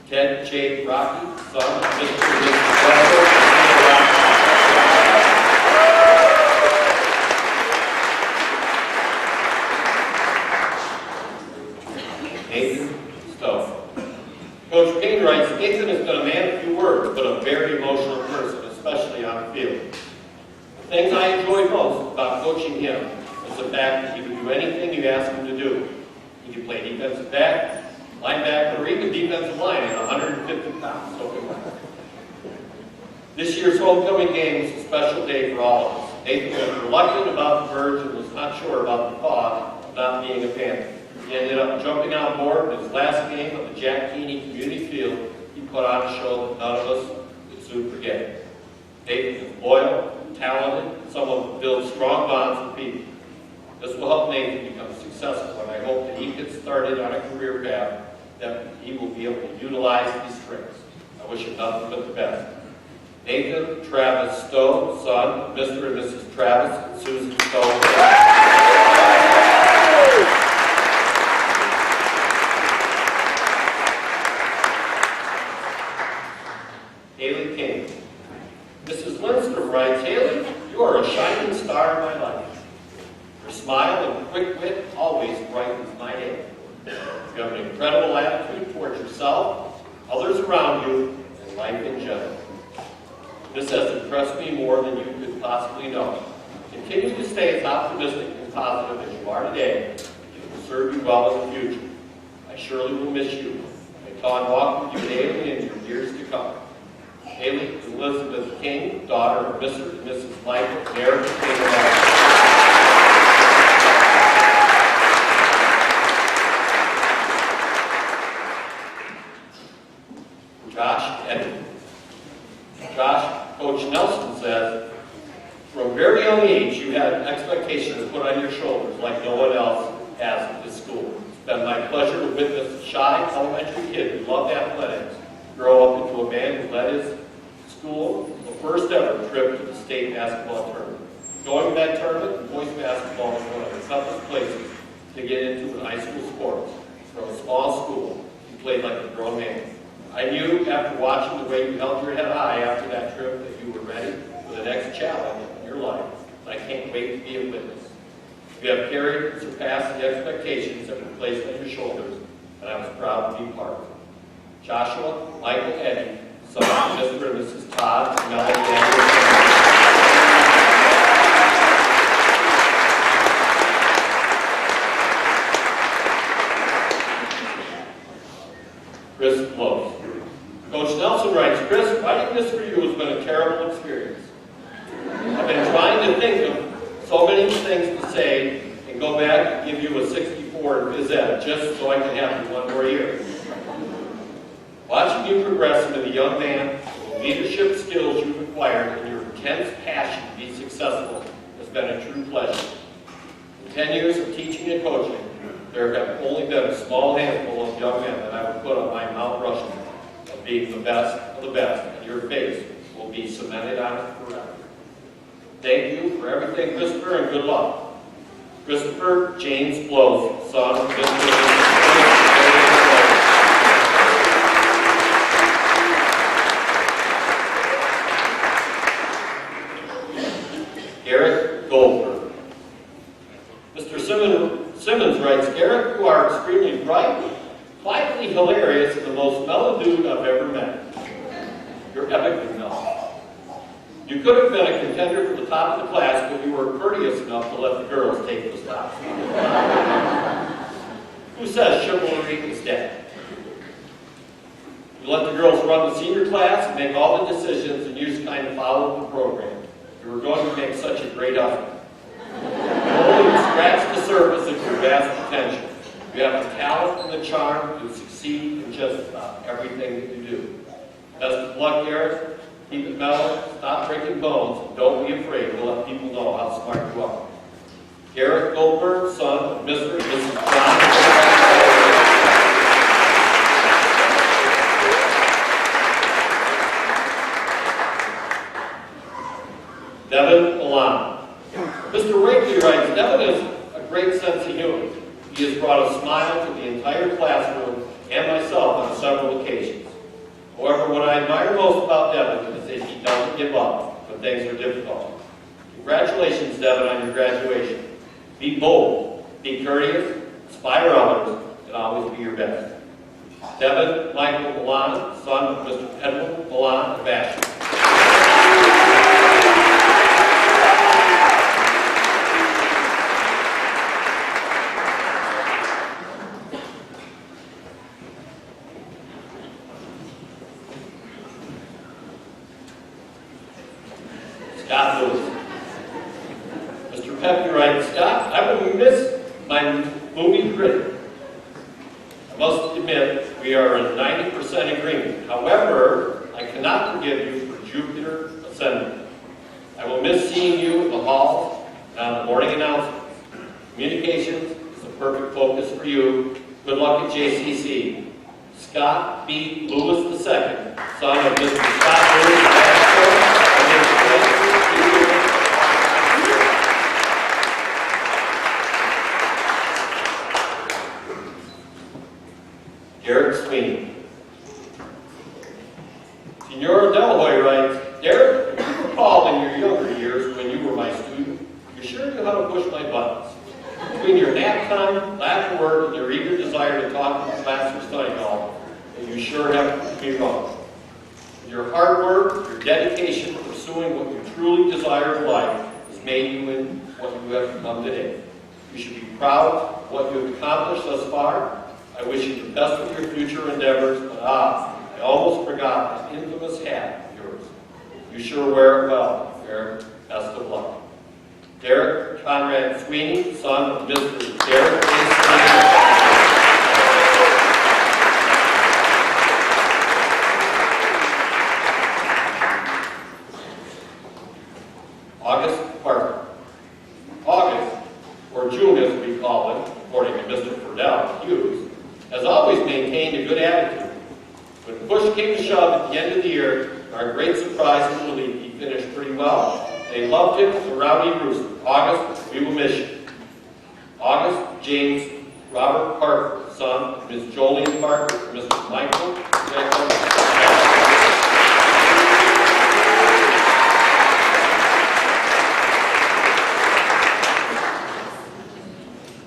Ted J. Rocky, son of Mr. and Mrs. Russell. Nathan Stowe. Coach Payne writes, Nathan has been a man of few words, but a very emotional person, especially on the field. The things I enjoy most about coaching him is the fact that he can do anything you ask him to do. He can play defensive back, linebacker, or even defensive line at 150 pounds. This year's homecoming game was a special day for all of us. Nathan was reluctant about the merge and was not sure about the thought of not being a Panther. He ended up jumping on board in his last game of the Jack Keeney Community Field. He put on a show that none of us would soon forget. Nathan is loyal, talented, and someone who builds strong bonds with people. This will help Nathan become successful, and I hope that he gets started on a career path that he will be able to utilize these strengths. I wish him nothing but the best. Nathan Travis Stowe, son of Mr. and Mrs. Travis and Susan Stowe. Haley King. Mrs. Lindstrom writes, Haley, you are a shining star in my life. Your smile and quick wit always brightens my day. You have an incredible attitude towards yourself, others around you, and life in general. This has impressed me more than you could possibly know. Continue to stay as optimistic and positive as you are today. It will serve you well in the future. I surely will miss you. I can walk with you daily in your years to come. Haley Elizabeth King, daughter of Mr. and Mrs. Michael and Eric King. Josh Eddy. Josh, Coach Nelson says, from a very young age, you had expectations put on your shoulders like no one else has at this school. It's been my pleasure to witness a shy elementary kid who loved athletics grow up into a man who led his school the first ever trip to the state basketball tournament. Going to that tournament, and boys basketball was one of the toughest places to get into in high school sports. From a small school, he played like a grown man. I knew after watching the way you held your head high after that trip that you were ready for the next challenge in your life. And I can't wait to be a witness. You have carried and surpassed the expectations that were placed on your shoulders, and I was proud to be part of it. Joshua Michael Eddy, son of Mr. and Mrs. Todd and Melanie Anderson. Chris Close. Coach Nelson writes, Chris, writing this for you has been a terrible experience. I've been trying to think of so many things to say and go back and give you a 64 in phys ed just so I can have you one more year. Watching you progress into the young man, the leadership skills you've acquired, and your intense passion to be successful has been a true pleasure. In 10 years of teaching and coaching, there have only been a small handful of young men that I would put on my Mount Rushmore of being the best of the best, and your face will be cemented on it forever. Thank you for everything, Christopher, and good luck. Christopher James Blows, son of Mr. Garrett Goldberg. Mr. Simmons writes, Garrett, you are extremely bright, quietly hilarious, and the most mellow dude I've ever met. You're epically mellow. You could have been a contender for the top of the class, but you were courteous enough to let the girls take the stops. Who says chivalry is dead? You let the girls run the senior class and make all the decisions, and you just kind of followed the program. You were going to make such a great husband. Only to scratch the surface of your vast potential. You have the talent and the charm to succeed in just about everything that you do. Best of luck, Garrett. Keep it mellow, stop breaking bones, and don't be afraid to let people know how smart you are. Garrett Goldberg, son of Mr. and Mrs. John. Devin Milano. Mr. Wakely writes, Devin has a great sense of humor. He has brought a smile to the entire classroom and myself on several occasions. However, what I admire most about Devin is that he doesn't give up when things are difficult. Congratulations, Devin, on your graduation. Be bold, be courteous, inspire others, and always be your best. Devin Michael Milano, son of Mr. Edwin Milano of Ashland. Scott Lewis. Mr. Pepe writes, Scott, I will miss my movie critic. I must admit, we are in 90% agreement. However, I cannot forgive you for Jupiter Ascending. I will miss seeing you in the halls and on the morning announcements. Communications is the perfect focus for you. Good luck at JCC. Scott B. Lewis II, son of Mr. Scott Lewis, Derek Sweeney. Senora Delhoy writes, Derek, if you recall in your younger years when you were my student, you sure knew how to push my buttons. Between your nap time, lack of work, and your eager desire to talk to the class or study hall, you sure have me wrong. Your hard work, your dedication to pursuing what you truly desire in life has made you in what you have become today. You should be proud of what you have accomplished thus far. I wish you the best of your future endeavors, but I almost forgot that infamous hat of yours. You sure wear it well. Derek, best of luck. Derek Conrad Sweeney, son of Mr. Derek A. Sweeney. August Parker. August, or June as we call him, according to Mr. Fordell Hughes, has always maintained a good attitude. When push came to shove at the end of the year, our great surprise and relief, he finished pretty well. They loved him as a rowdy rooster. August, we will miss you. August James Robert Parker, son of Ms. Jolene Parker, Mr. Michael Jacob.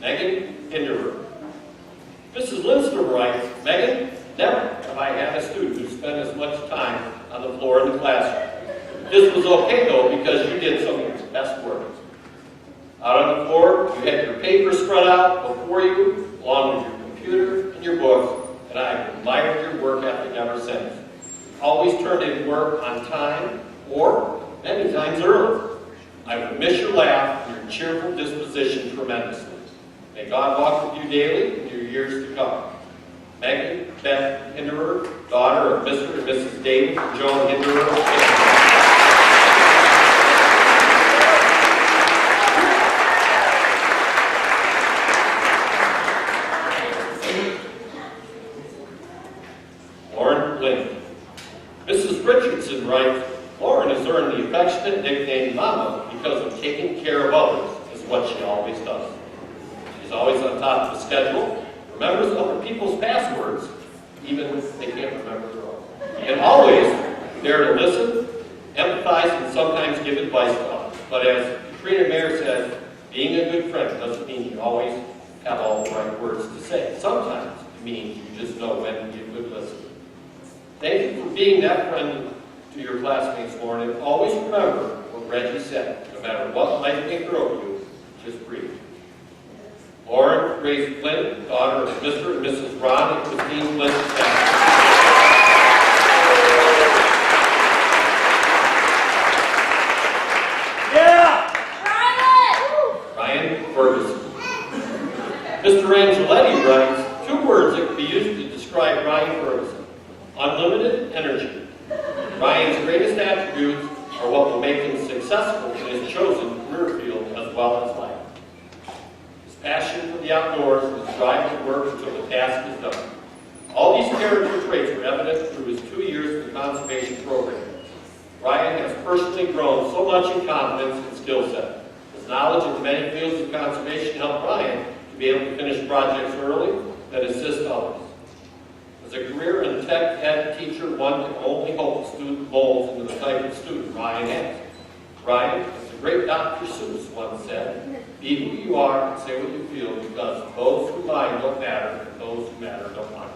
Megan Hinderberg. Mrs. Lindstrom writes, Megan, never have I had a student who spent as much time on the floor in the classroom. This was okay though, because you did some of your best work. Out on the floor, you had your paper spread out before you, along with your computer and your books, and I have admired your work ethic ever since. You always turned in work on time, or many times early. I will miss your laugh and your cheerful disposition tremendously. May God walk with you daily in your years to come. Megan Beth Hinderberg, daughter of Mr. and Mrs. David and Joan Hinderberg. Lauren Lynn. Mrs. Richardson writes, Lauren has earned the affectionate nickname Mama because of taking care of others, is what she always does. She's always on top of the schedule, remembers other people's passwords, even if they can't remember their own. And always there to listen, empathize, and sometimes give advice to others. But as Katrina Mayer says, being a good friend doesn't mean you always have all the right words to say. Sometimes it means you just know when to be a good listener. Thank you for being that friend to your classmates, Lauren, and always remember what Reggie said. No matter what life may throw you, just breathe. Lauren Grace Flynn, daughter of Mr. and Mrs. Ron and Christine Flynn. Yeah! Ryan Ferguson. Mr. Angeletti writes, 2 words that can be used to describe Ryan Ferguson. Unlimited energy. Ryan's greatest attributes are what will make him successful in his chosen career field as well as life. Passion for the outdoors and his drive to work until the task is done. All these character traits were evident through his 2 years in the conservation program. Ryan has personally grown so much in confidence and skill set. His knowledge in the many fields of conservation helped Ryan to be able to finish projects early that assist others. As a career and tech ed teacher, one can only hope the student molds into the type of student Ryan has. Ryan, as the great Dr. Seuss once said, be who you are and say what you feel, because those who mind don't matter and those who matter don't mind.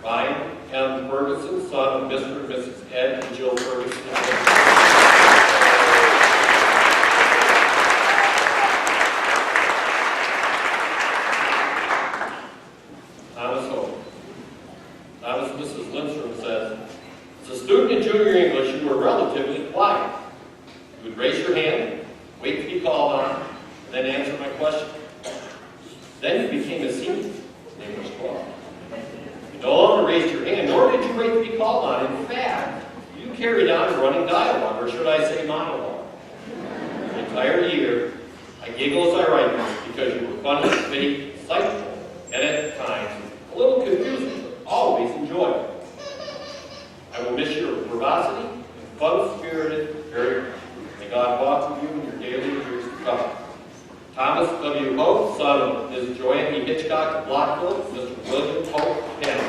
Ryan M. Ferguson, son of Mr. and Mrs. Ed and Jill Ferguson. Thomas Hope. Thomas Mrs. Lindstrom says, as a student in junior English, you were relatively quiet. You would raise your hand, wait to be called on, and then answer my question. Then you became a senior, name was 12. You no longer raised your hand, nor did you wait to be called on. In fact, you carried on a running dialogue, or should I say monologue. The entire year, I giggle as I write this because you were funny, witty, insightful, and at times a little confusing, but always enjoyable. I will miss your verbosity and fun-spirited, very much. May God walk with you in your daily years to come. Thomas W. Hope, son of Ms. Joanne E. Hitchcock of Blockville, Mr. William Hope Henry.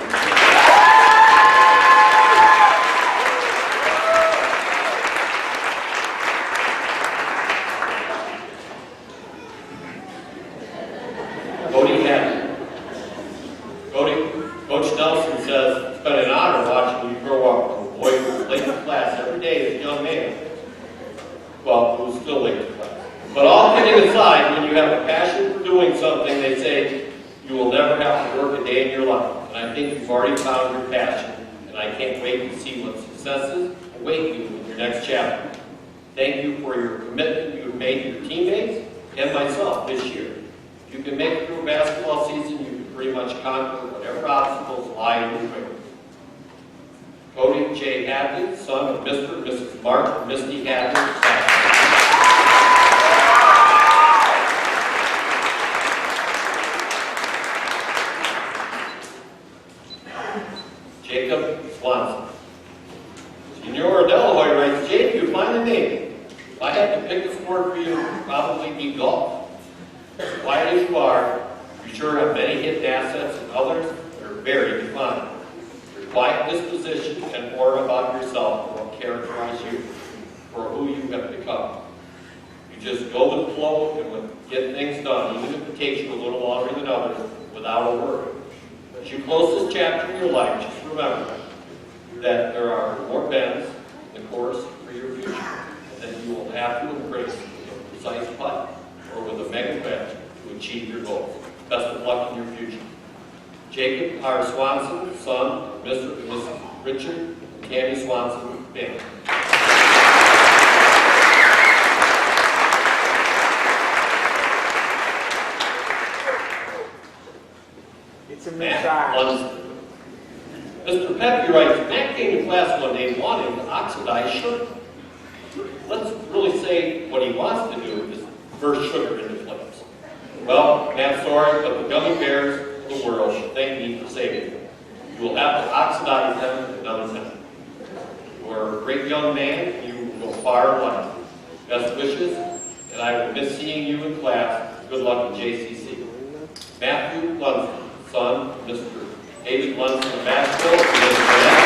Cody Haddon. Coach Nelson says, it's been an honor watching you grow up from a boy who was late to class every day as a young man. Well, who was still late to class. But all kidding aside, when you have a passion for doing something, they say you will never have to work a day in your life. And I think you've already found your passion, and I can't wait to see what successes await you in your next chapter. Thank you for your commitment you have made to your teammates and myself this year. If you can make it through a basketball season, you can pretty much conquer whatever obstacles lie in your way. Cody J. Hadley, son of Mr. and Mrs. Mark and Misty Hadley. Jacob Swanson. Senora Delaware writes, Jake, you finally made it. If I had to pick a sport for you, it would probably be golf. As quiet as you are, you sure have many hidden assets and others that are very defined. Your quiet disposition and aura about yourself are what characterize you for who you have become. You just go with the flow and get things done, even if it takes you a little longer than others, without a worry. As you close this chapter in your life, just remember that there are more bends in the course for your future, and that you will have to embrace with a precise putt or with a mega wedge to achieve your goals. Best of luck in your future. Jacob R. Swanson, son of Mr. and Mrs. Richard and Tammy Swanson, family. Matt Lunsford. Mr. Pepe writes, Matt came to class one day wanting to oxidize sugar. Let's really say what he wants to do is burst sugar into flames. Well, Matt's sorry, but the gummy bears of the world should thank me for saving them. You will have to oxidize them another time. You are a great young man, and you will go far in life. Best wishes, and I will miss seeing you in class. Good luck in JCC. Matthew Lunsford, son of Mr. David Lunsford of Nashville, and Mr. Matt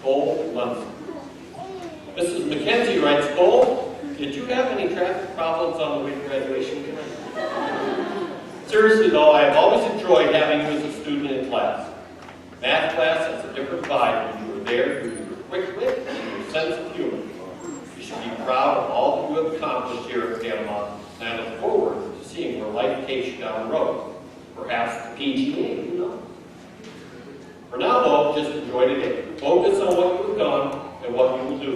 Cole Lunsford. Mrs. McKenzie writes, Cole, did you have any traffic problems on the way to graduation tonight? Seriously though, I have always enjoyed having you as a student in class. Math class has a different vibe when you were there due to your quick wit and your sense of humor. You should be proud of all that you have accomplished here at Panama, and I look forward to seeing where life takes you down the road. Perhaps the PGA, who knows? For now though, just enjoy today. Focus on what you have done and what you will do.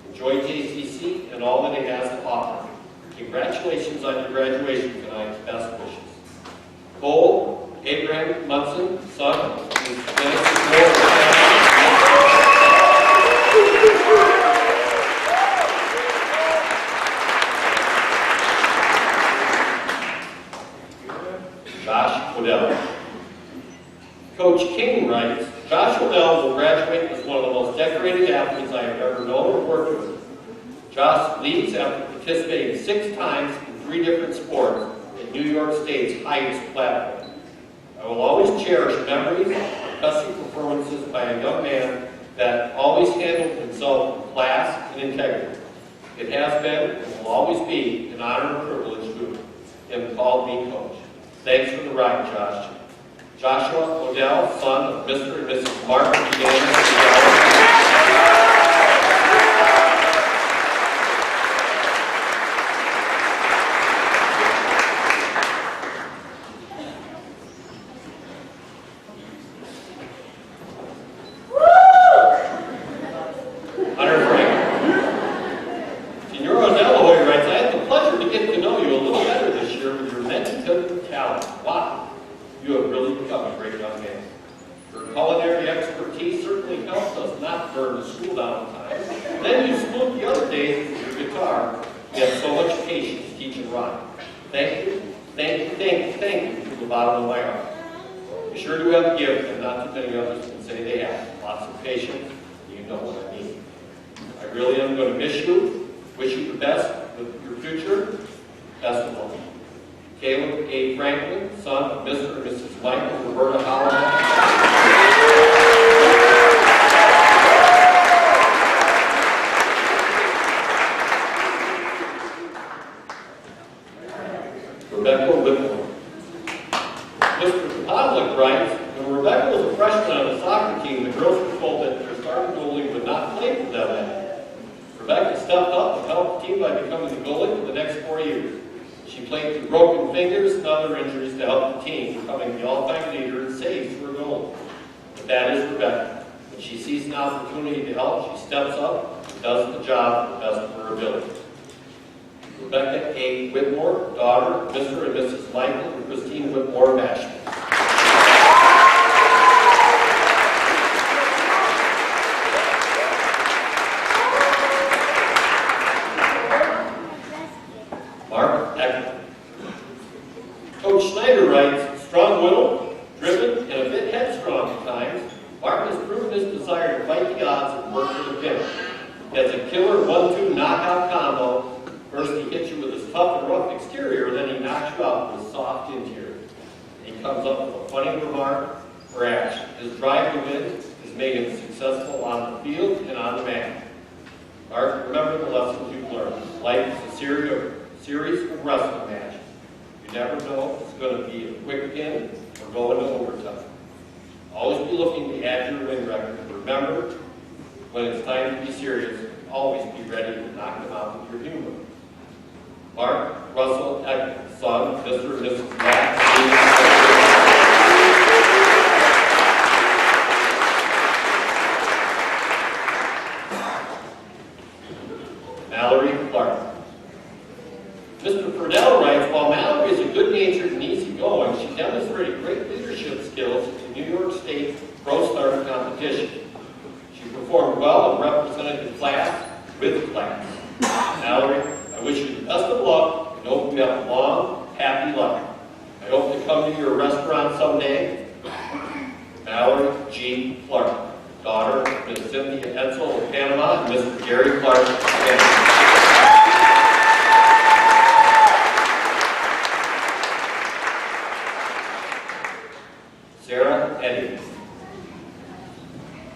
Enjoy JCC and all that it has to offer. Congratulations on your graduation tonight. Best wishes. Cole Abraham Munson, son of Mrs. Dennis Moore. Josh Odell. Coach King writes, Josh Odell will graduate as one of the most decorated athletes I have ever known or worked with. Josh leaves after participating 6 times in 3 different sports at New York State's highest platform. I will always cherish memories of impressive performances by a young man that always handled himself with class and integrity. It has been and will always be an honor and privilege to him call me coach. Thanks for the ride, Josh. Joshua Odell, son of Mr. and Mrs. Mark Hunter Frank. Senora Delaware writes, I had the pleasure to get to know you a little better this year with your many talent. Wow. You have really become a great young man. Your culinary expertise certainly helps us not burn the school down on time. Then you spoke the other days with your guitar. You have so much patience teaching rhyme. Thank you, thank you, thank you, thank you from the bottom of my heart. You sure do have a gift, and not too many others can say they have. Lots of patience, you know what I mean. I really am going to miss you. Wish you the best with your future. Best of luck. Caleb A. Franklin, son of Mr. and Mrs. Michael and Roberta Holland. Rebecca Whitmore. Mr. Podlick writes, when Rebecca was a freshman on the soccer team, the girls were told that their starting goalie would not play for them. Rebecca stepped up and helped the team by becoming the goalie for the next 4 years. She played through broken fingers and other injuries to help the team, becoming the all-time leader in saves for a goal. But that is Rebecca. When she sees an opportunity to help, she steps up and does the job to the best of her ability. Rebecca A. Whitmore, daughter of Mr. and Mrs. Michael and Christine Whitmore Bashman. Mark Eckler. Coach Snyder writes, strong-willed, driven, and a bit headstrong at times, Mark has proven his desire to fight the odds and work for the pin. He has a killer 1-2 knockout combo. First he hits you with his tough and rough exterior, then he knocks you out with his soft interior. He comes up with a funny remark or action. His drive to win has made him successful on the field and on the mat. Mark, remember the lessons you've learned. Life is a series of wrestling matches. You never know if it's going to be a quick pin or go into overtime. Always be looking to add your win record. Remember, when it's time to be serious, always be ready to knock them out with your humor. Mark Russell Eckman, son, Mr. and Mrs. Matt. Mallory Clark. Mr. Purdell writes, while Mallory is a good-natured and easygoing, she demonstrated great leadership skills at the New York State Pro Starter competition. She performed well and represented the class with class. Mallory, I wish you the best of luck and hope you have a long, happy life. I hope to come to your restaurant someday. Mallory G. Clark, daughter of Ms. Cynthia Edsel of Panama and Mr. Gary Clark of Panama. Sarah Eddy.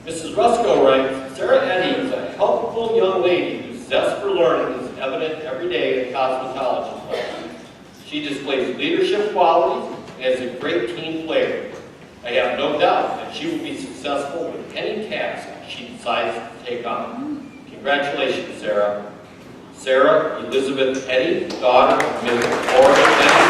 Mrs. Rusko writes, Sarah Eddy is a helpful young lady whose zest for learning is evident every day in cosmetology class. She displays leadership qualities and is a great team player. I have no doubt that she will be successful with any task she decides to take on. Congratulations, Sarah. Sarah Elizabeth Eddy, daughter of Ms. Laura Eddy.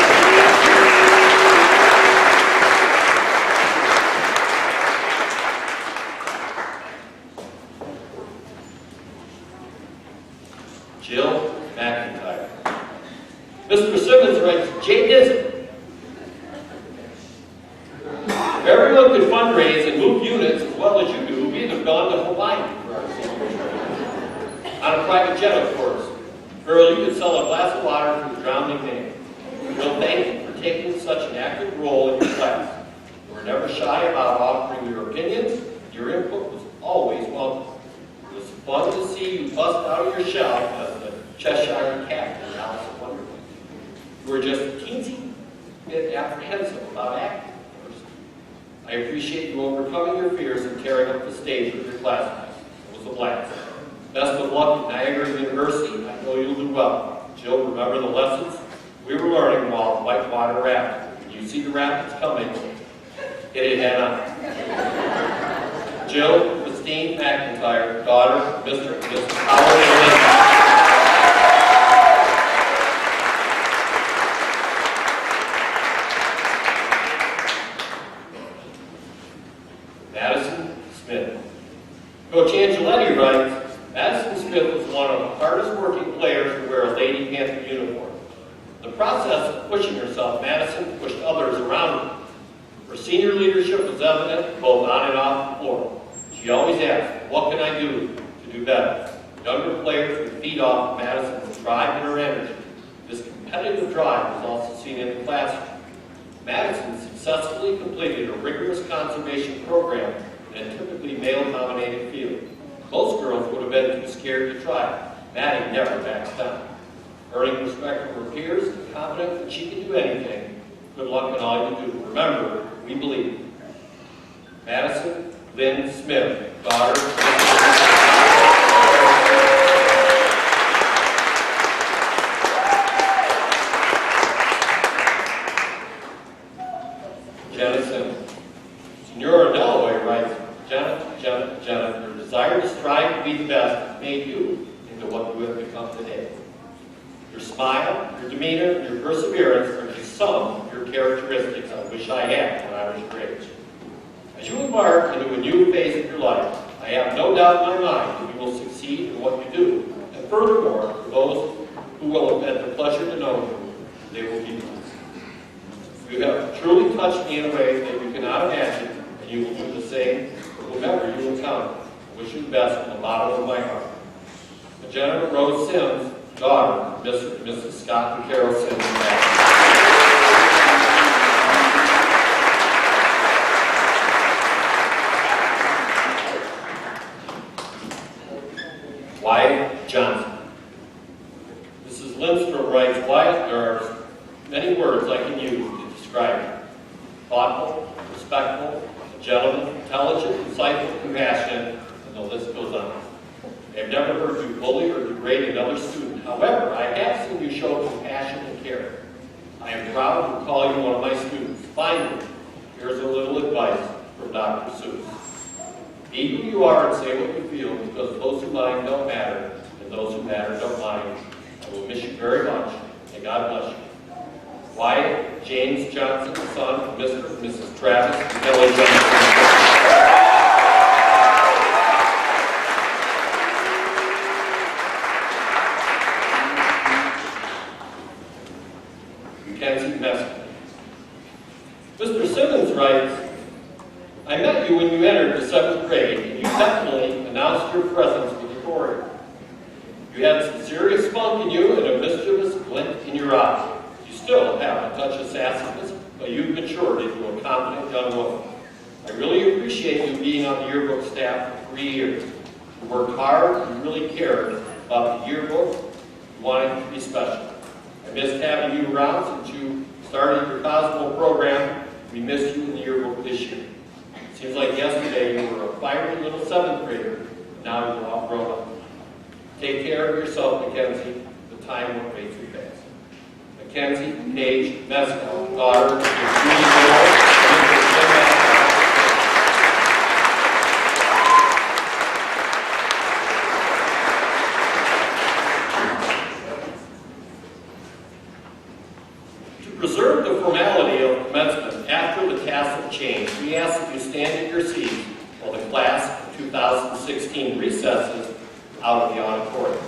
Jill McIntyre. Mr. Simmons writes, Jay Dizzy. If everyone could fundraise and move units as well as you do, we'd have gone to Hawaii for our senior trip. On a private jet, of course. Girl, you could sell a glass of water to a drowning man. Jill, thank you for taking such an active role in your class. You were never shy about offering your opinions. Your input was always welcome. It was fun to see you bust out of your shell as the Cheshire Cat in Alice in Wonderland. You were just a teensy bit apprehensive about acting at first. I appreciate you overcoming your fears and tearing up the stage with your classmates. It was a blast. Best of luck at Niagara University. I know you'll do well. Jill, remember the lessons we were learning while whitewater rafting. When you see the rapids coming, hit it head on. Jill Christine McIntyre, daughter of Mr. and Mrs. Howard. Madison Smith. Coach Angeletti writes, Madison Smith was one of the hardest working players to wear a Lady Panther uniform. In the process of pushing herself, Madison pushed others around her. Her senior leadership was evident both on and off the floor. She always asked, what can I do to do better? Younger players would feed off Madison's drive and her energy. This competitive drive was also seen in the classroom. Madison successfully completed a rigorous conservation program in a typically male-dominated field. Most girls would have been too scared to try. Maddie never backs down. Earning respect from her peers and confident that she can do anything. Good luck in all you do. Remember, we believe. Madison Lynn Smith, daughter of Jenna Simmons. Senora Delaware writes, Jenna, your desire to strive to be the best made you into what you have become today. Your smile, your demeanor, and your perseverance are just some of your characteristics I wish I had when I was your age. As you embark into a new phase of your life, I have no doubt in my mind that you will succeed in what you do. And furthermore, for those who will have had the pleasure to know you, they will be blessed. You have truly touched me in a way that you cannot imagine, and you will do the same for whomever you encounter. I wish you the best from the bottom of my heart. Jennifer Rose Sims, daughter of Mr. and Mrs. Scott and Carol Sims. Wyatt Johnson. Mrs. Lindstrom writes, Wyatt, there are many words I can use to describe you. Thoughtful, respectful, a gentleman, intelligent, insightful, compassionate, and the list goes on. I have never heard you bully or degrade another student. However, I have seen you show compassion and care. I am proud to call you one of my students. Finally, here's a little advice from Dr. Seuss. Be who you are and say what you feel, because those who mind don't matter, and those who matter don't mind. I will miss you very much, and God bless you. Wyatt James Johnson, son of Mr. and Mrs. Travis and Kelly Johnson. Mr. Simmons writes, I met you when you entered the 7th grade, and you definitely announced your presence with authority. You had some serious spunk in you and a mischievous glint in your eye. You still have a touch of sassiness, but you've matured into a confident young woman. I really appreciate you being on the yearbook staff for 3 years. You worked hard, you really cared about the yearbook, you wanted it to be special. I missed having you around since you started your Cosmo program. We missed you in the yearbook this year. It seems like yesterday you were a fiery little 7th grader, and now you're all grown up. Take care of yourself, Mackenzie. The time won't wait too fast. Mackenzie Paige Mescal, daughter of your preserve the formality of commencement after the tassel change, we ask that you stand at your seats while the class of 2016 recesses out of the auditorium.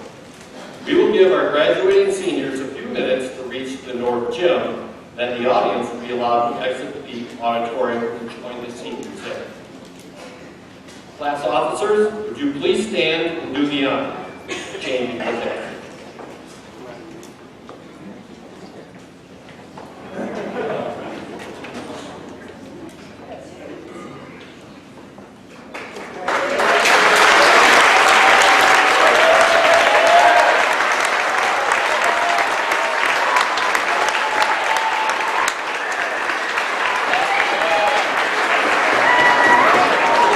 We will give our graduating seniors a few minutes to reach the north gym, then the audience will be allowed to exit the auditorium and join the seniors there. Class officers, would you please stand and do the honor? Changing the day.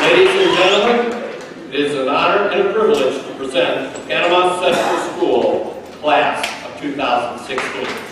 Ladies and gentlemen, it is an honor and a privilege to present the Panama Central School Class of 2016.